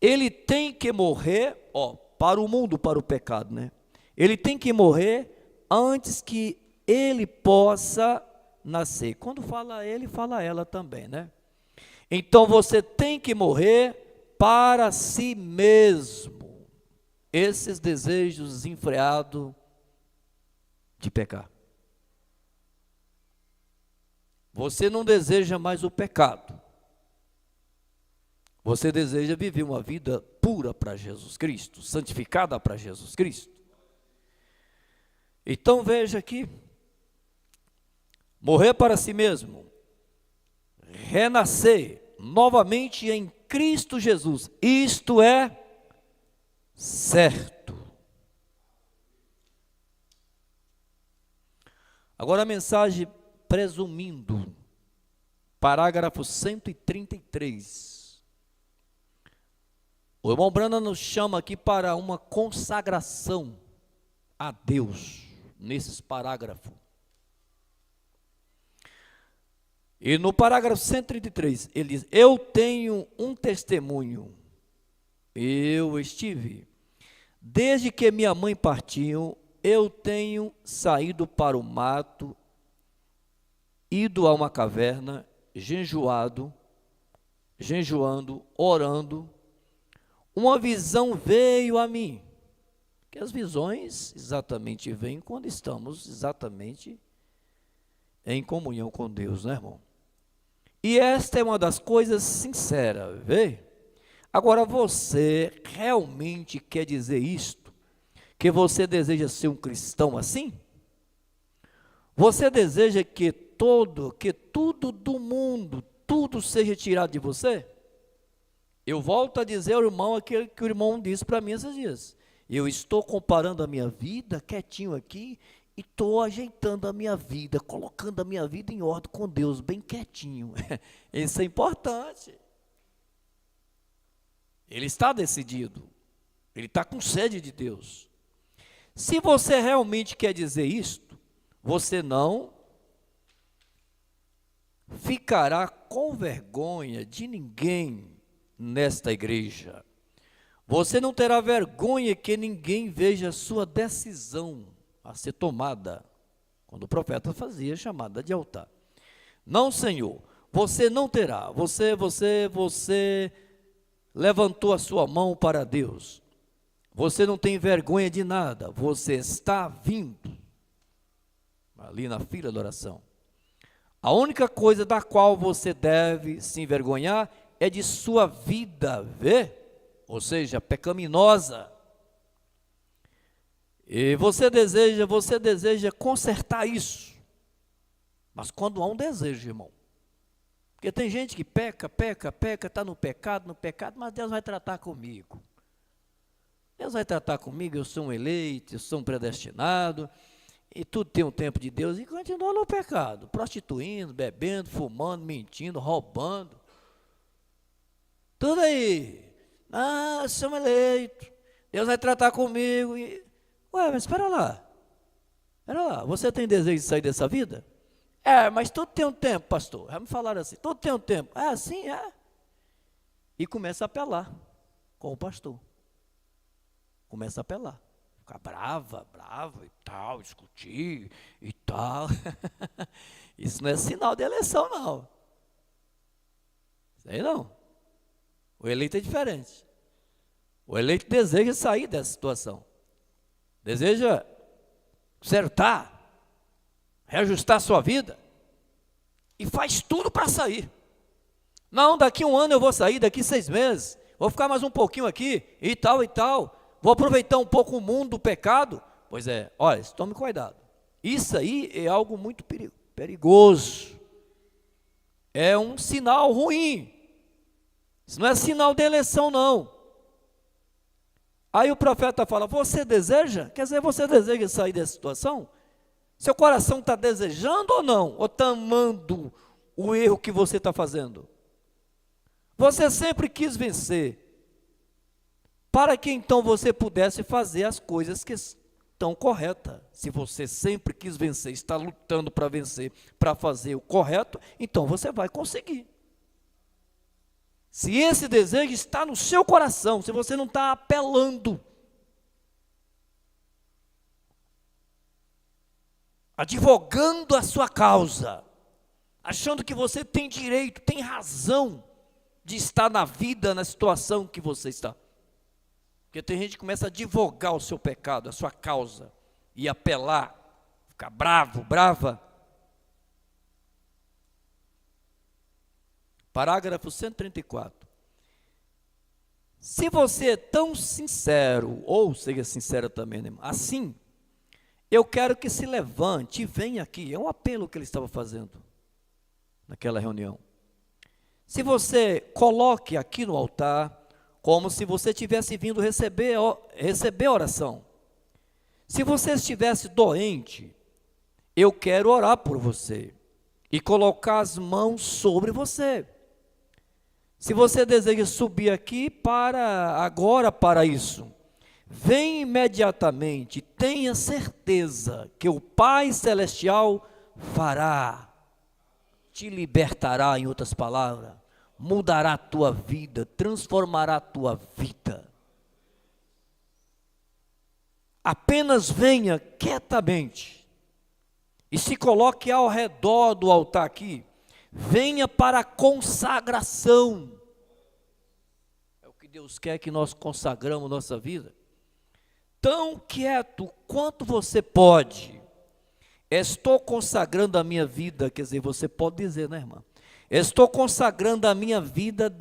Speaker 1: Ele tem que morrer, para o mundo, para o pecado, né? Ele tem que morrer antes que ele possa nascer. Quando fala ele, fala ela também, né? Então você tem que morrer para si mesmo. Esses desejos desenfreados de pecar. Você não deseja mais o pecado. Você deseja viver uma vida pura para Jesus Cristo, santificada para Jesus Cristo. Então veja aqui, morrer para si mesmo, renascer novamente em Cristo Jesus, isto é certo. Agora a mensagem presumindo, parágrafo 133. O irmão Branham nos chama aqui para uma consagração a Deus, nesses parágrafos. E no parágrafo 133, ele diz: eu tenho um testemunho, eu estive, desde que minha mãe partiu, eu tenho saído para o mato, ido a uma caverna, jejuando, orando. Uma visão veio a mim, que as visões exatamente vêm quando estamos exatamente em comunhão com Deus, né, irmão? E esta é uma das coisas sinceras, vê? Agora, você realmente quer dizer isto? Que você deseja ser um cristão assim? Você deseja que tudo do mundo, tudo seja tirado de você? Eu volto a dizer ao irmão aquilo que o irmão disse para mim esses dias. Eu estou comparando a minha vida quietinho aqui e estou ajeitando a minha vida, colocando a minha vida em ordem com Deus, bem quietinho. Isso é importante. Ele está decidido. Ele está com sede de Deus. Se você realmente quer dizer isto, você não ficará com vergonha de ninguém nesta igreja. Você não terá vergonha que ninguém veja a sua decisão a ser tomada, quando o profeta fazia chamada de altar. Não, Senhor, você não terá. Você levantou a sua mão para Deus. Você não tem vergonha de nada. Você está vindo ali na fila da oração. A única coisa da qual você deve se envergonhar é de sua vida, vê? Ou seja, pecaminosa. E você deseja consertar isso. Mas quando há um desejo, irmão. Porque tem gente que peca, está no pecado, mas Deus vai tratar comigo. Deus vai tratar comigo, eu sou um eleito, eu sou um predestinado, e tudo tem um tempo de Deus, e continua no pecado, prostituindo, bebendo, fumando, mentindo, roubando. Tudo aí. Eu sou um eleito, Deus vai tratar comigo. Ué, mas espera lá. Você tem desejo de sair dessa vida? Mas tudo tem um tempo, pastor. Já me falaram assim, tudo tem um tempo. Sim, é. E começa a apelar com o pastor. Começa a apelar. Ficar brava e tal, discutir e tal. Isso não é sinal de eleição, não. Isso aí não. O eleito é diferente. O eleito deseja sair dessa situação. Deseja acertar, reajustar a sua vida. E faz tudo para sair. Não, daqui 1 ano eu vou sair, daqui 6 meses. Vou ficar mais um pouquinho aqui e tal e tal. Vou aproveitar um pouco o mundo do pecado. Pois é, olha, tome cuidado. Isso aí é algo muito perigoso. É um sinal ruim. Isso não é sinal de eleição, não. Aí o profeta fala, você deseja? Quer dizer, você deseja sair dessa situação? Seu coração está desejando ou não? Ou está amando o erro que você está fazendo? Você sempre quis vencer. Para que então você pudesse fazer as coisas que estão corretas. Se você sempre quis vencer, está lutando para vencer, para fazer o correto, então você vai conseguir. Se esse desejo está no seu coração, se você não está apelando, advogando a sua causa, achando que você tem direito, tem razão de estar na vida, na situação que você está. Porque tem gente que começa a advogar o seu pecado, a sua causa, e apelar, ficar bravo, brava. Parágrafo 134. Se você é tão sincero, ou seja sincero também, né? Assim, eu quero que se levante e venha aqui. É um apelo que ele estava fazendo naquela reunião. Se você coloque aqui no altar, como se você tivesse vindo receber oração. Se você estivesse doente, eu quero orar por você e colocar as mãos sobre você. Se você deseja subir aqui para isso, vem imediatamente, tenha certeza que o Pai Celestial fará, te libertará, em outras palavras, mudará a tua vida, transformará a tua vida. Apenas venha quietamente e se coloque ao redor do altar aqui. Venha para a consagração. É o que Deus quer, que nós consagramos nossa vida. Tão quieto quanto você pode. Estou consagrando a minha vida, quer dizer, você pode dizer, né, irmã? Estou consagrando a minha vida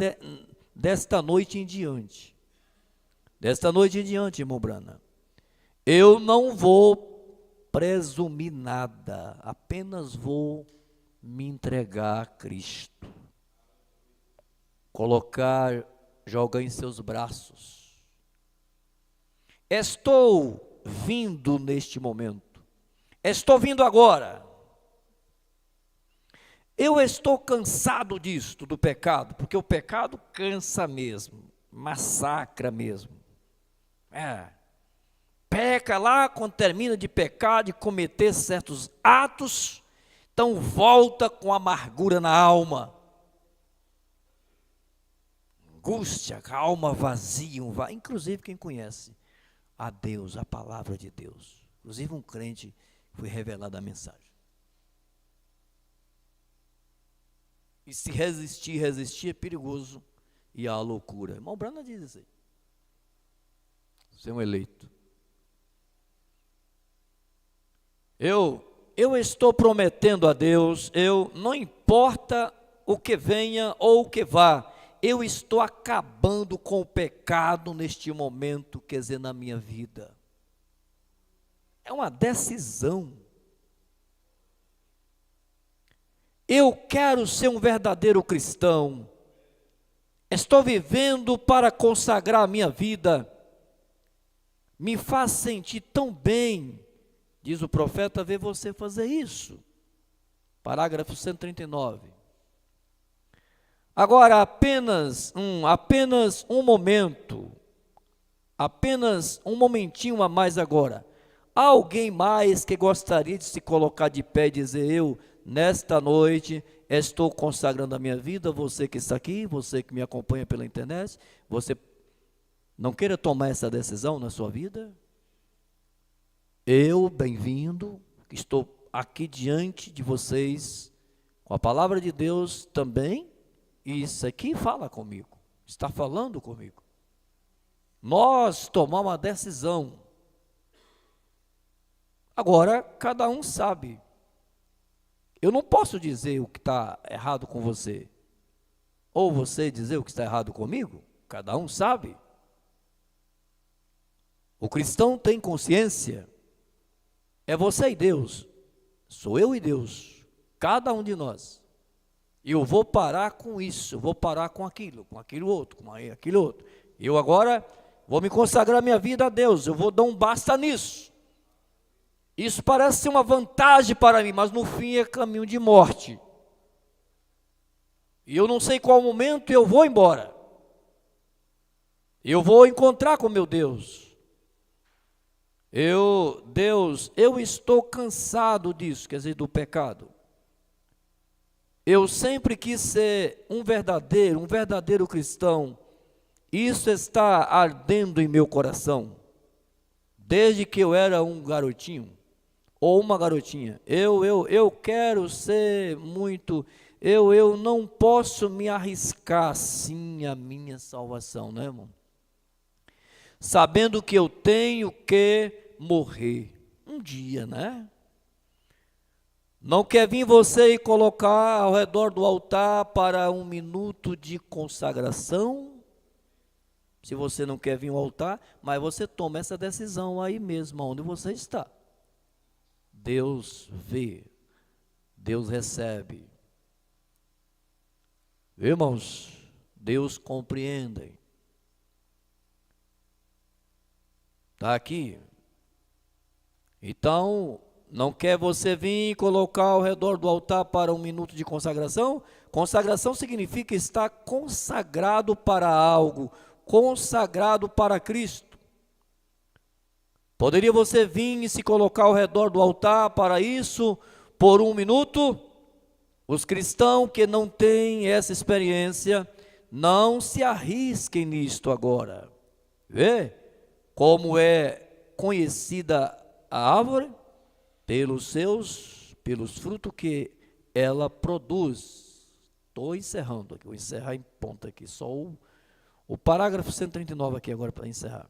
Speaker 1: desta noite em diante. Desta noite em diante, irmão Brana. Eu não vou presumir nada, apenas vou me entregar a Cristo. Jogar em seus braços. Estou vindo neste momento. Estou vindo agora. Eu estou cansado disto, do pecado, porque o pecado cansa mesmo, massacra mesmo. Peca lá, quando termina de pecar, de cometer certos atos, então volta com amargura na alma. Angústia, a alma vazia, inclusive quem conhece a Deus, a palavra de Deus. Inclusive um crente foi revelado a mensagem. E se resistir é perigoso e há loucura. Irmão Brana diz isso aí. Você é um eleito. Eu estou prometendo a Deus, não importa o que venha ou o que vá, eu estou acabando com o pecado neste momento, quer dizer, na minha vida. É uma decisão. Eu quero ser um verdadeiro cristão. Estou vivendo para consagrar a minha vida. Me faz sentir tão bem, diz o profeta, ver você fazer isso. Parágrafo 139. Agora, apenas um momento, apenas um momentinho a mais agora. Há alguém mais que gostaria de se colocar de pé e dizer, eu nesta noite, estou consagrando a minha vida, você que está aqui, você que me acompanha pela internet, você não queira tomar essa decisão na sua vida? Eu, bem-vindo, estou aqui diante de vocês, com a palavra de Deus também, e isso aqui fala comigo, está falando comigo. Nós tomamos uma decisão. Agora, cada um sabe. Eu não posso dizer o que está errado com você, ou você dizer o que está errado comigo. Cada um sabe. O cristão tem consciência. É você e Deus. Sou eu e Deus. Cada um de nós. E eu vou parar com isso, eu vou parar com aquilo outro, com aquilo outro. Eu agora vou me consagrar minha vida a Deus, eu vou dar um basta nisso. Isso parece ser uma vantagem para mim, mas no fim é caminho de morte. E eu não sei qual momento eu vou embora. Eu vou encontrar com meu Deus. Eu estou cansado disso, quer dizer, do pecado. Eu sempre quis ser um verdadeiro cristão. Isso está ardendo em meu coração. Desde que eu era um garotinho, ou uma garotinha. Eu quero ser muito, eu não posso me arriscar assim a minha salvação, né, irmão? Sabendo que eu tenho que morrer um dia, né? Não quer vir você e colocar ao redor do altar para um minuto de consagração? Se você não quer vir ao altar, mas você toma essa decisão aí mesmo, onde você está. Deus vê, Deus recebe. Irmãos, Deus compreende. Está aqui. Então, não quer você vir e colocar ao redor do altar para um minuto de consagração? Consagração significa estar consagrado para algo, consagrado para Cristo. Poderia você vir e se colocar ao redor do altar para isso por um minuto? Os cristãos que não têm essa experiência, não se arrisquem nisto agora. Vê como é conhecida a árvore? Pelos frutos que ela produz. Estou encerrando aqui, vou encerrar em ponta aqui, só o parágrafo 139 aqui agora para encerrar.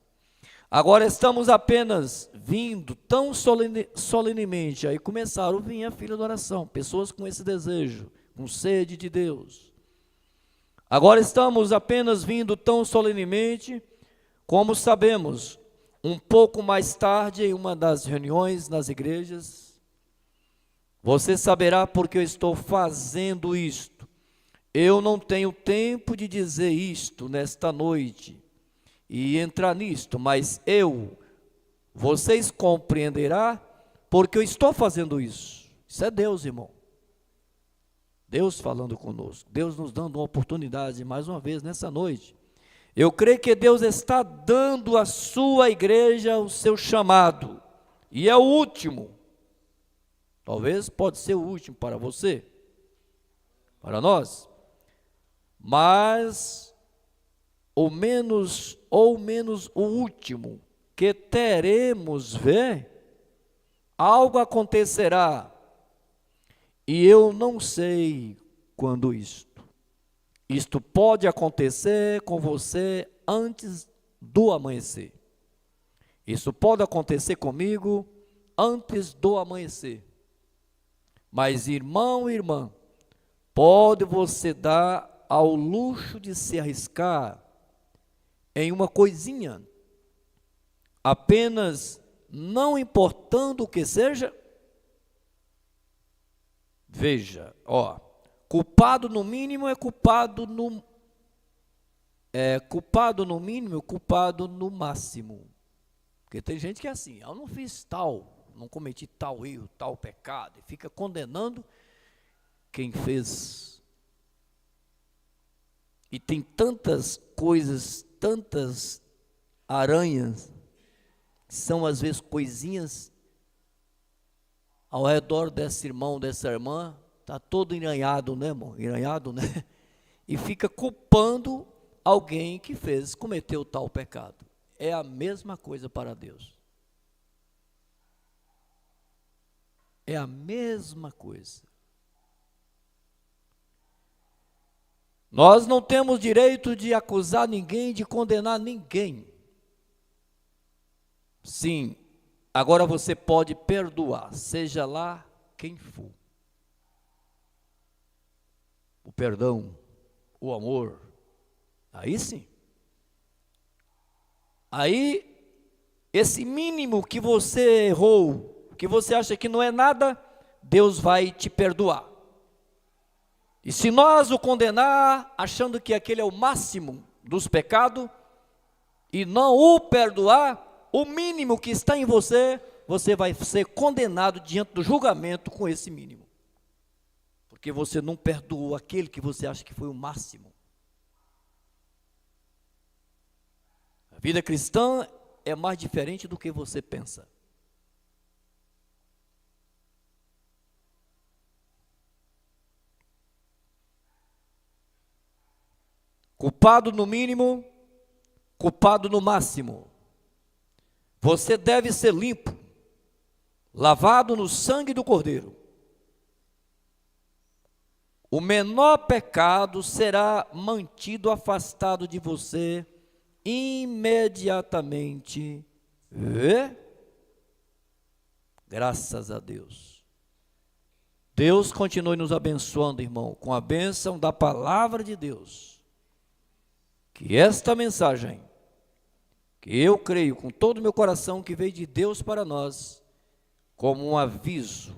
Speaker 1: Agora estamos apenas vindo tão solenemente, aí começaram a vir a fila da oração, pessoas com esse desejo, com sede de Deus. Agora estamos apenas vindo tão solenemente, como sabemos, um pouco mais tarde, em uma das reuniões nas igrejas, você saberá porque eu estou fazendo isto. Eu não tenho tempo de dizer isto nesta noite e entrar nisto, mas vocês compreenderão porque eu estou fazendo isso. Isso é Deus, irmão. Deus falando conosco, Deus nos dando uma oportunidade mais uma vez nessa noite. Eu creio que Deus está dando à sua igreja o seu chamado, e é o último. Talvez pode ser o último para você, para nós, mas ou menos o último que teremos ver, algo acontecerá, e eu não sei quando isto pode acontecer com você antes do amanhecer. Isso pode acontecer comigo antes do amanhecer. Mas irmão e irmã, pode você dar ao luxo de se arriscar em uma coisinha, apenas não importando o que seja? Veja, culpado no mínimo é culpado no mínimo, culpado no máximo. Porque tem gente que é assim, eu não fiz tal, não cometi tal erro, tal pecado, e fica condenando quem fez. E tem tantas coisas, tantas aranhas, que são às vezes coisinhas ao redor desse irmão, dessa irmã, está todo enranhado, né, irmão? Enranhado, né? E fica culpando alguém que cometeu tal pecado. É a mesma coisa para Deus. É a mesma coisa. Nós não temos direito de acusar ninguém, de condenar ninguém. Sim, agora você pode perdoar, seja lá quem for. O perdão, o amor, aí sim. Aí, esse mínimo que você errou, que você acha que não é nada, Deus vai te perdoar. E se nós o condenar, achando que aquele é o máximo dos pecados, e não o perdoar, o mínimo que está em você, você vai ser condenado diante do julgamento com esse mínimo. Porque você não perdoou aquele que você acha que foi o máximo. A vida cristã é mais diferente do que você pensa. Culpado no mínimo, culpado no máximo. Você deve ser limpo, lavado no sangue do Cordeiro. O menor pecado será mantido afastado de você imediatamente. Graças a Deus. Deus continue nos abençoando, irmão, com a bênção da palavra de Deus. Que esta mensagem, que eu creio com todo o meu coração que veio de Deus para nós, como um aviso,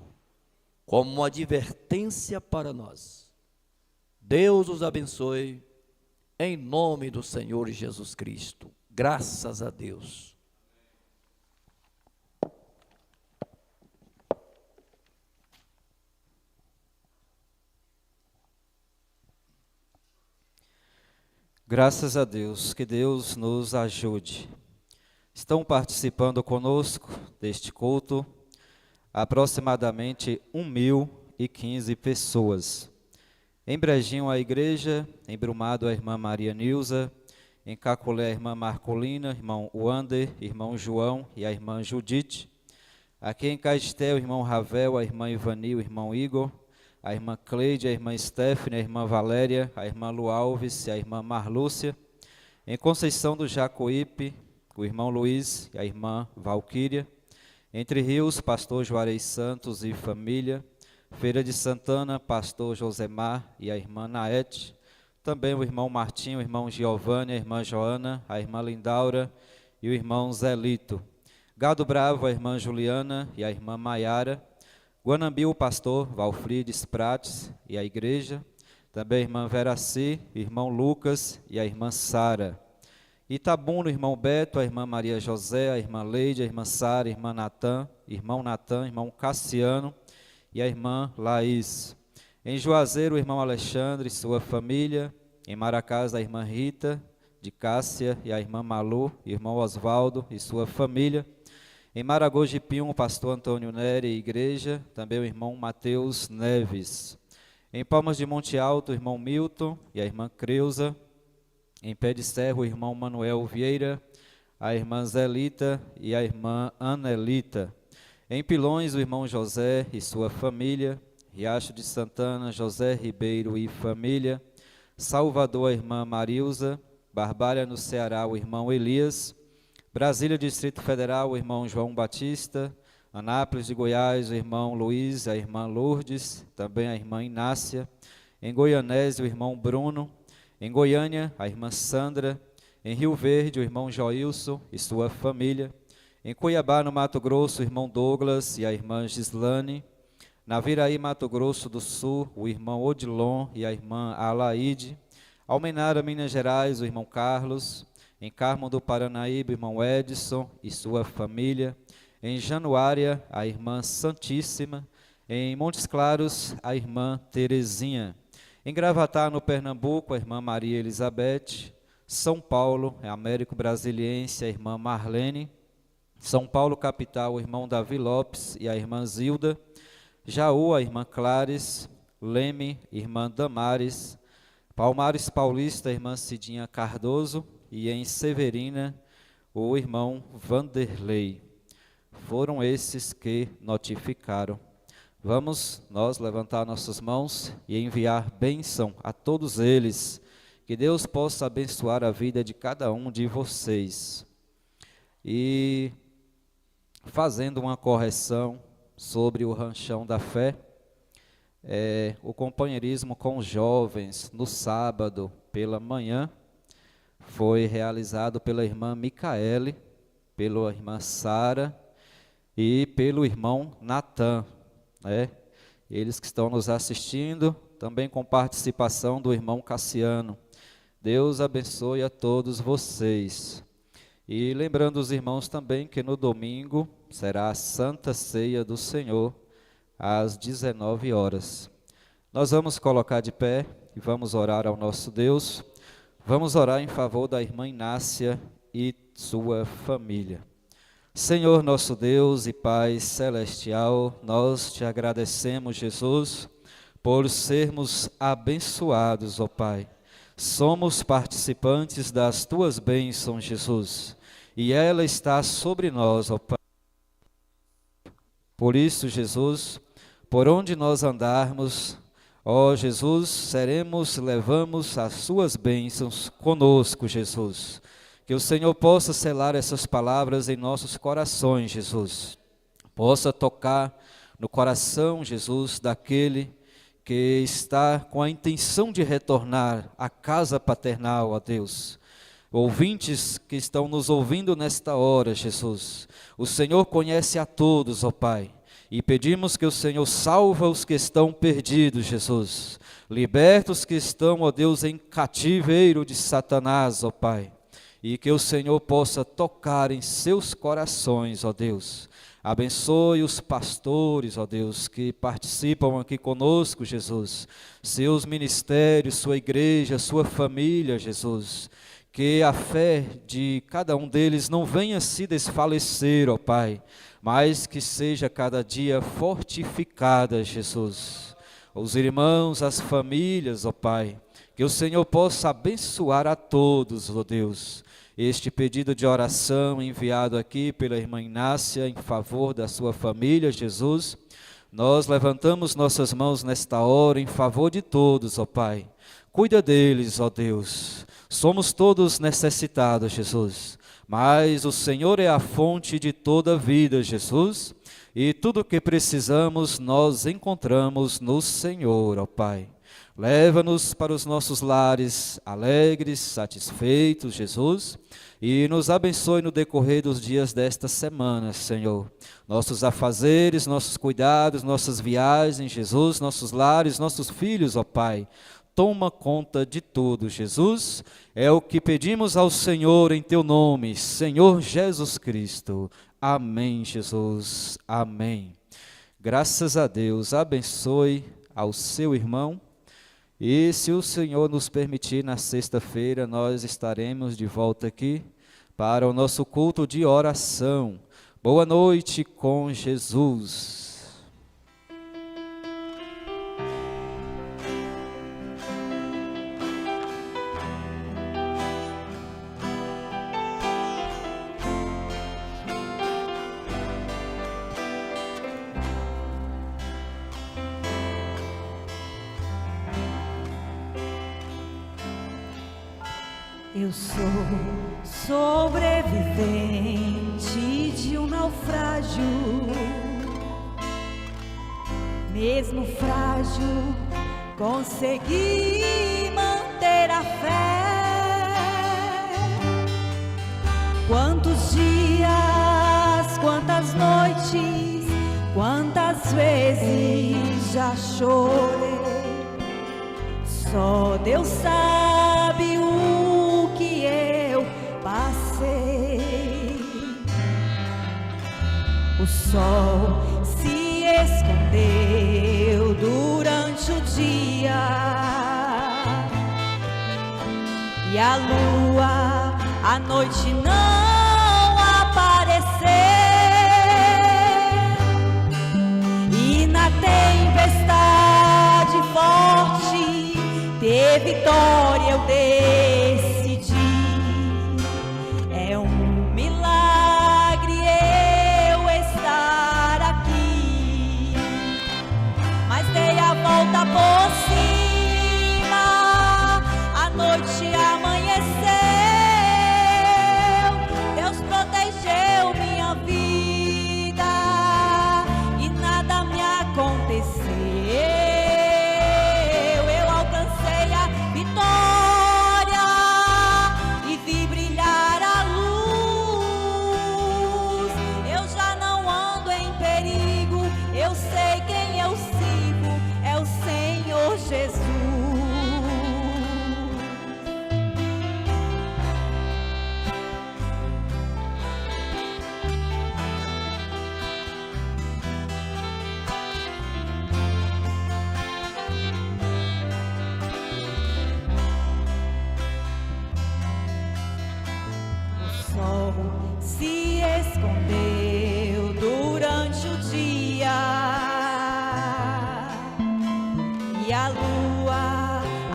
Speaker 1: como uma advertência para nós. Deus os abençoe, em nome do Senhor Jesus Cristo. Graças a Deus.
Speaker 2: Graças a Deus, que Deus nos ajude. Estão participando conosco deste culto aproximadamente 1.015 pessoas. Em Brejinho a igreja, em Brumado a irmã Maria Nilza, em Caculé a irmã Marcolina, irmão Wander, irmão João e a irmã Judite. Aqui em Caistel, o irmão Ravel, a irmã Ivani, o irmão Igor, a irmã Cleide, a irmã Stephanie, a irmã Valéria, a irmã Lu Alves e a irmã Marlúcia. Em Conceição do Jacuípe, o irmão Luiz e a irmã Valquíria. Entre Rios, pastor Juarez Santos e família. Feira de Santana, pastor Josemar e a irmã Naete. Também o irmão Martinho, o irmão Giovanni, a irmã Joana, a irmã Lindaura e o irmão Zelito. Gado Bravo, a irmã Juliana e a irmã Maiara. Guanambi, o pastor Valfrides Prates e a igreja. Também a irmã Veraci, o irmão Lucas e a irmã Sara. Itabuno, o irmão Beto, a irmã Maria José, a irmã Leide, a irmã Sara, a irmã Natan, irmão Cassiano e a irmã Laís. Em Juazeiro, o irmão Alexandre e sua família. Em Maracás, a irmã Rita, de Cássia e a irmã Malu, irmão Osvaldo e sua família. Em Maragogipium, o pastor Antônio Neri e igreja, também o irmão Mateus Neves. Em Palmas de Monte Alto, o irmão Milton e a irmã Creuza. Em Pé de Serra, o irmão Manuel Vieira, a irmã Zelita e a irmã Anelita. Em Pilões, o irmão José e sua família. Riacho de Santana, José Ribeiro e família. Salvador, a irmã Marilza. Barbalha, no Ceará, o irmão Elias. Brasília, Distrito Federal, o irmão João Batista. Anápolis de Goiás, o irmão Luiz, a irmã Lourdes, também a irmã Inácia. Em Goianésia, o irmão Bruno. Em Goiânia, a irmã Sandra. Em Rio Verde, o irmão Joilson e sua família. Em Cuiabá, no Mato Grosso, o irmão Douglas e a irmã Gislane. Na Viraí, Mato Grosso do Sul, o irmão Odilon e a irmã Alaide. Almenara, Minas Gerais, o irmão Carlos. Em Carmo do Paranaíba, o irmão Edson e sua família. Em Januária, a irmã Santíssima. Em Montes Claros, a irmã Terezinha. Em Gravatá, no Pernambuco, a irmã Maria Elizabeth. São Paulo, Américo Brasiliense, a irmã Marlene. São Paulo, capital, o irmão Davi Lopes e a irmã Zilda. Jaú, a irmã Clares. Leme, irmã Damares, Palmares Paulista, irmã Cidinha Cardoso, e em Severina, o irmão Vanderlei. Foram esses que notificaram. Vamos nós levantar nossas mãos e enviar bênção a todos eles. Que Deus possa abençoar a vida de cada um de vocês. E fazendo uma correção sobre o Ranchão da Fé, o companheirismo com os jovens no sábado pela manhã foi realizado pela irmã Micaele, pela irmã Sara e pelo irmão Natan, eles que estão nos assistindo, também com participação do irmão Cassiano. Deus abençoe a todos vocês. E lembrando os irmãos também que no domingo será a Santa Ceia do Senhor, às 19 horas. Nós vamos colocar de pé e vamos orar ao nosso Deus. Vamos orar em favor da irmã Inácia e sua família. Senhor nosso Deus e Pai celestial, nós te agradecemos, Jesus, por sermos abençoados, ó Pai. Somos participantes das tuas bênçãos, Jesus, e ela está sobre nós, ó Pai. Por isso, Jesus, por onde nós andarmos, ó Jesus, levamos as suas bênçãos conosco, Jesus. Que o Senhor possa selar essas palavras em nossos corações, Jesus. Possa tocar no coração, Jesus, daquele que está com a intenção de retornar à casa paternal, ó Deus. Ouvintes que estão nos ouvindo nesta hora, Jesus. O Senhor conhece a todos, ó Pai. E pedimos que o Senhor salva os que estão perdidos, Jesus. Liberta os que estão, ó Deus, em cativeiro de Satanás, ó Pai. E que o Senhor possa tocar em seus corações, ó Deus. Abençoe os pastores, ó Deus, que participam aqui conosco, Jesus. Seus ministérios, sua igreja, sua família, Jesus. Que a fé de cada um deles não venha se desfalecer, ó Pai, mas que seja cada dia fortificada, Jesus. Os irmãos, as famílias, ó Pai, que o Senhor possa abençoar a todos, ó Deus. Este pedido de oração enviado aqui pela irmã Inácia em favor da sua família, Jesus, nós levantamos nossas mãos nesta hora em favor de todos, ó Pai. Cuida deles, ó Deus. Somos todos necessitados, Jesus, mas o Senhor é a fonte de toda vida, Jesus, e tudo o que precisamos nós encontramos no Senhor, ó Pai. Leva-nos para os nossos lares alegres, satisfeitos, Jesus, e nos abençoe no decorrer dos dias desta semana, Senhor. Nossos afazeres, nossos cuidados, nossas viagens, Jesus, nossos lares, nossos filhos, ó Pai. Toma conta de tudo, Jesus. É o que pedimos ao Senhor em teu nome, Senhor Jesus Cristo. Amém, Jesus. Amém. Graças a Deus. Abençoe ao seu irmão. E se o Senhor nos permitir, na sexta-feira nós estaremos de volta aqui para o nosso culto de oração. Boa noite com Jesus.
Speaker 3: Eu sou sobrevivente de um naufrágio, mesmo frágil, consegui manter a fé. Quantos dias, quantas noites, quantas vezes já chorei. Só Deus sabe o que eu passei. O sol se escondeu durante o dia e a lua à noite não apareceu. E na tempestade ter vitória eu decidi. É um milagre eu estar aqui, mas dei a volta por cima, a noite amanheceu, Deus protegeu minha vida e nada me aconteceu. Eu alcancei a vitória e vi brilhar a luz. Eu já não ando em perigo, eu sei quem eu sigo, é o Senhor Jesus. O sol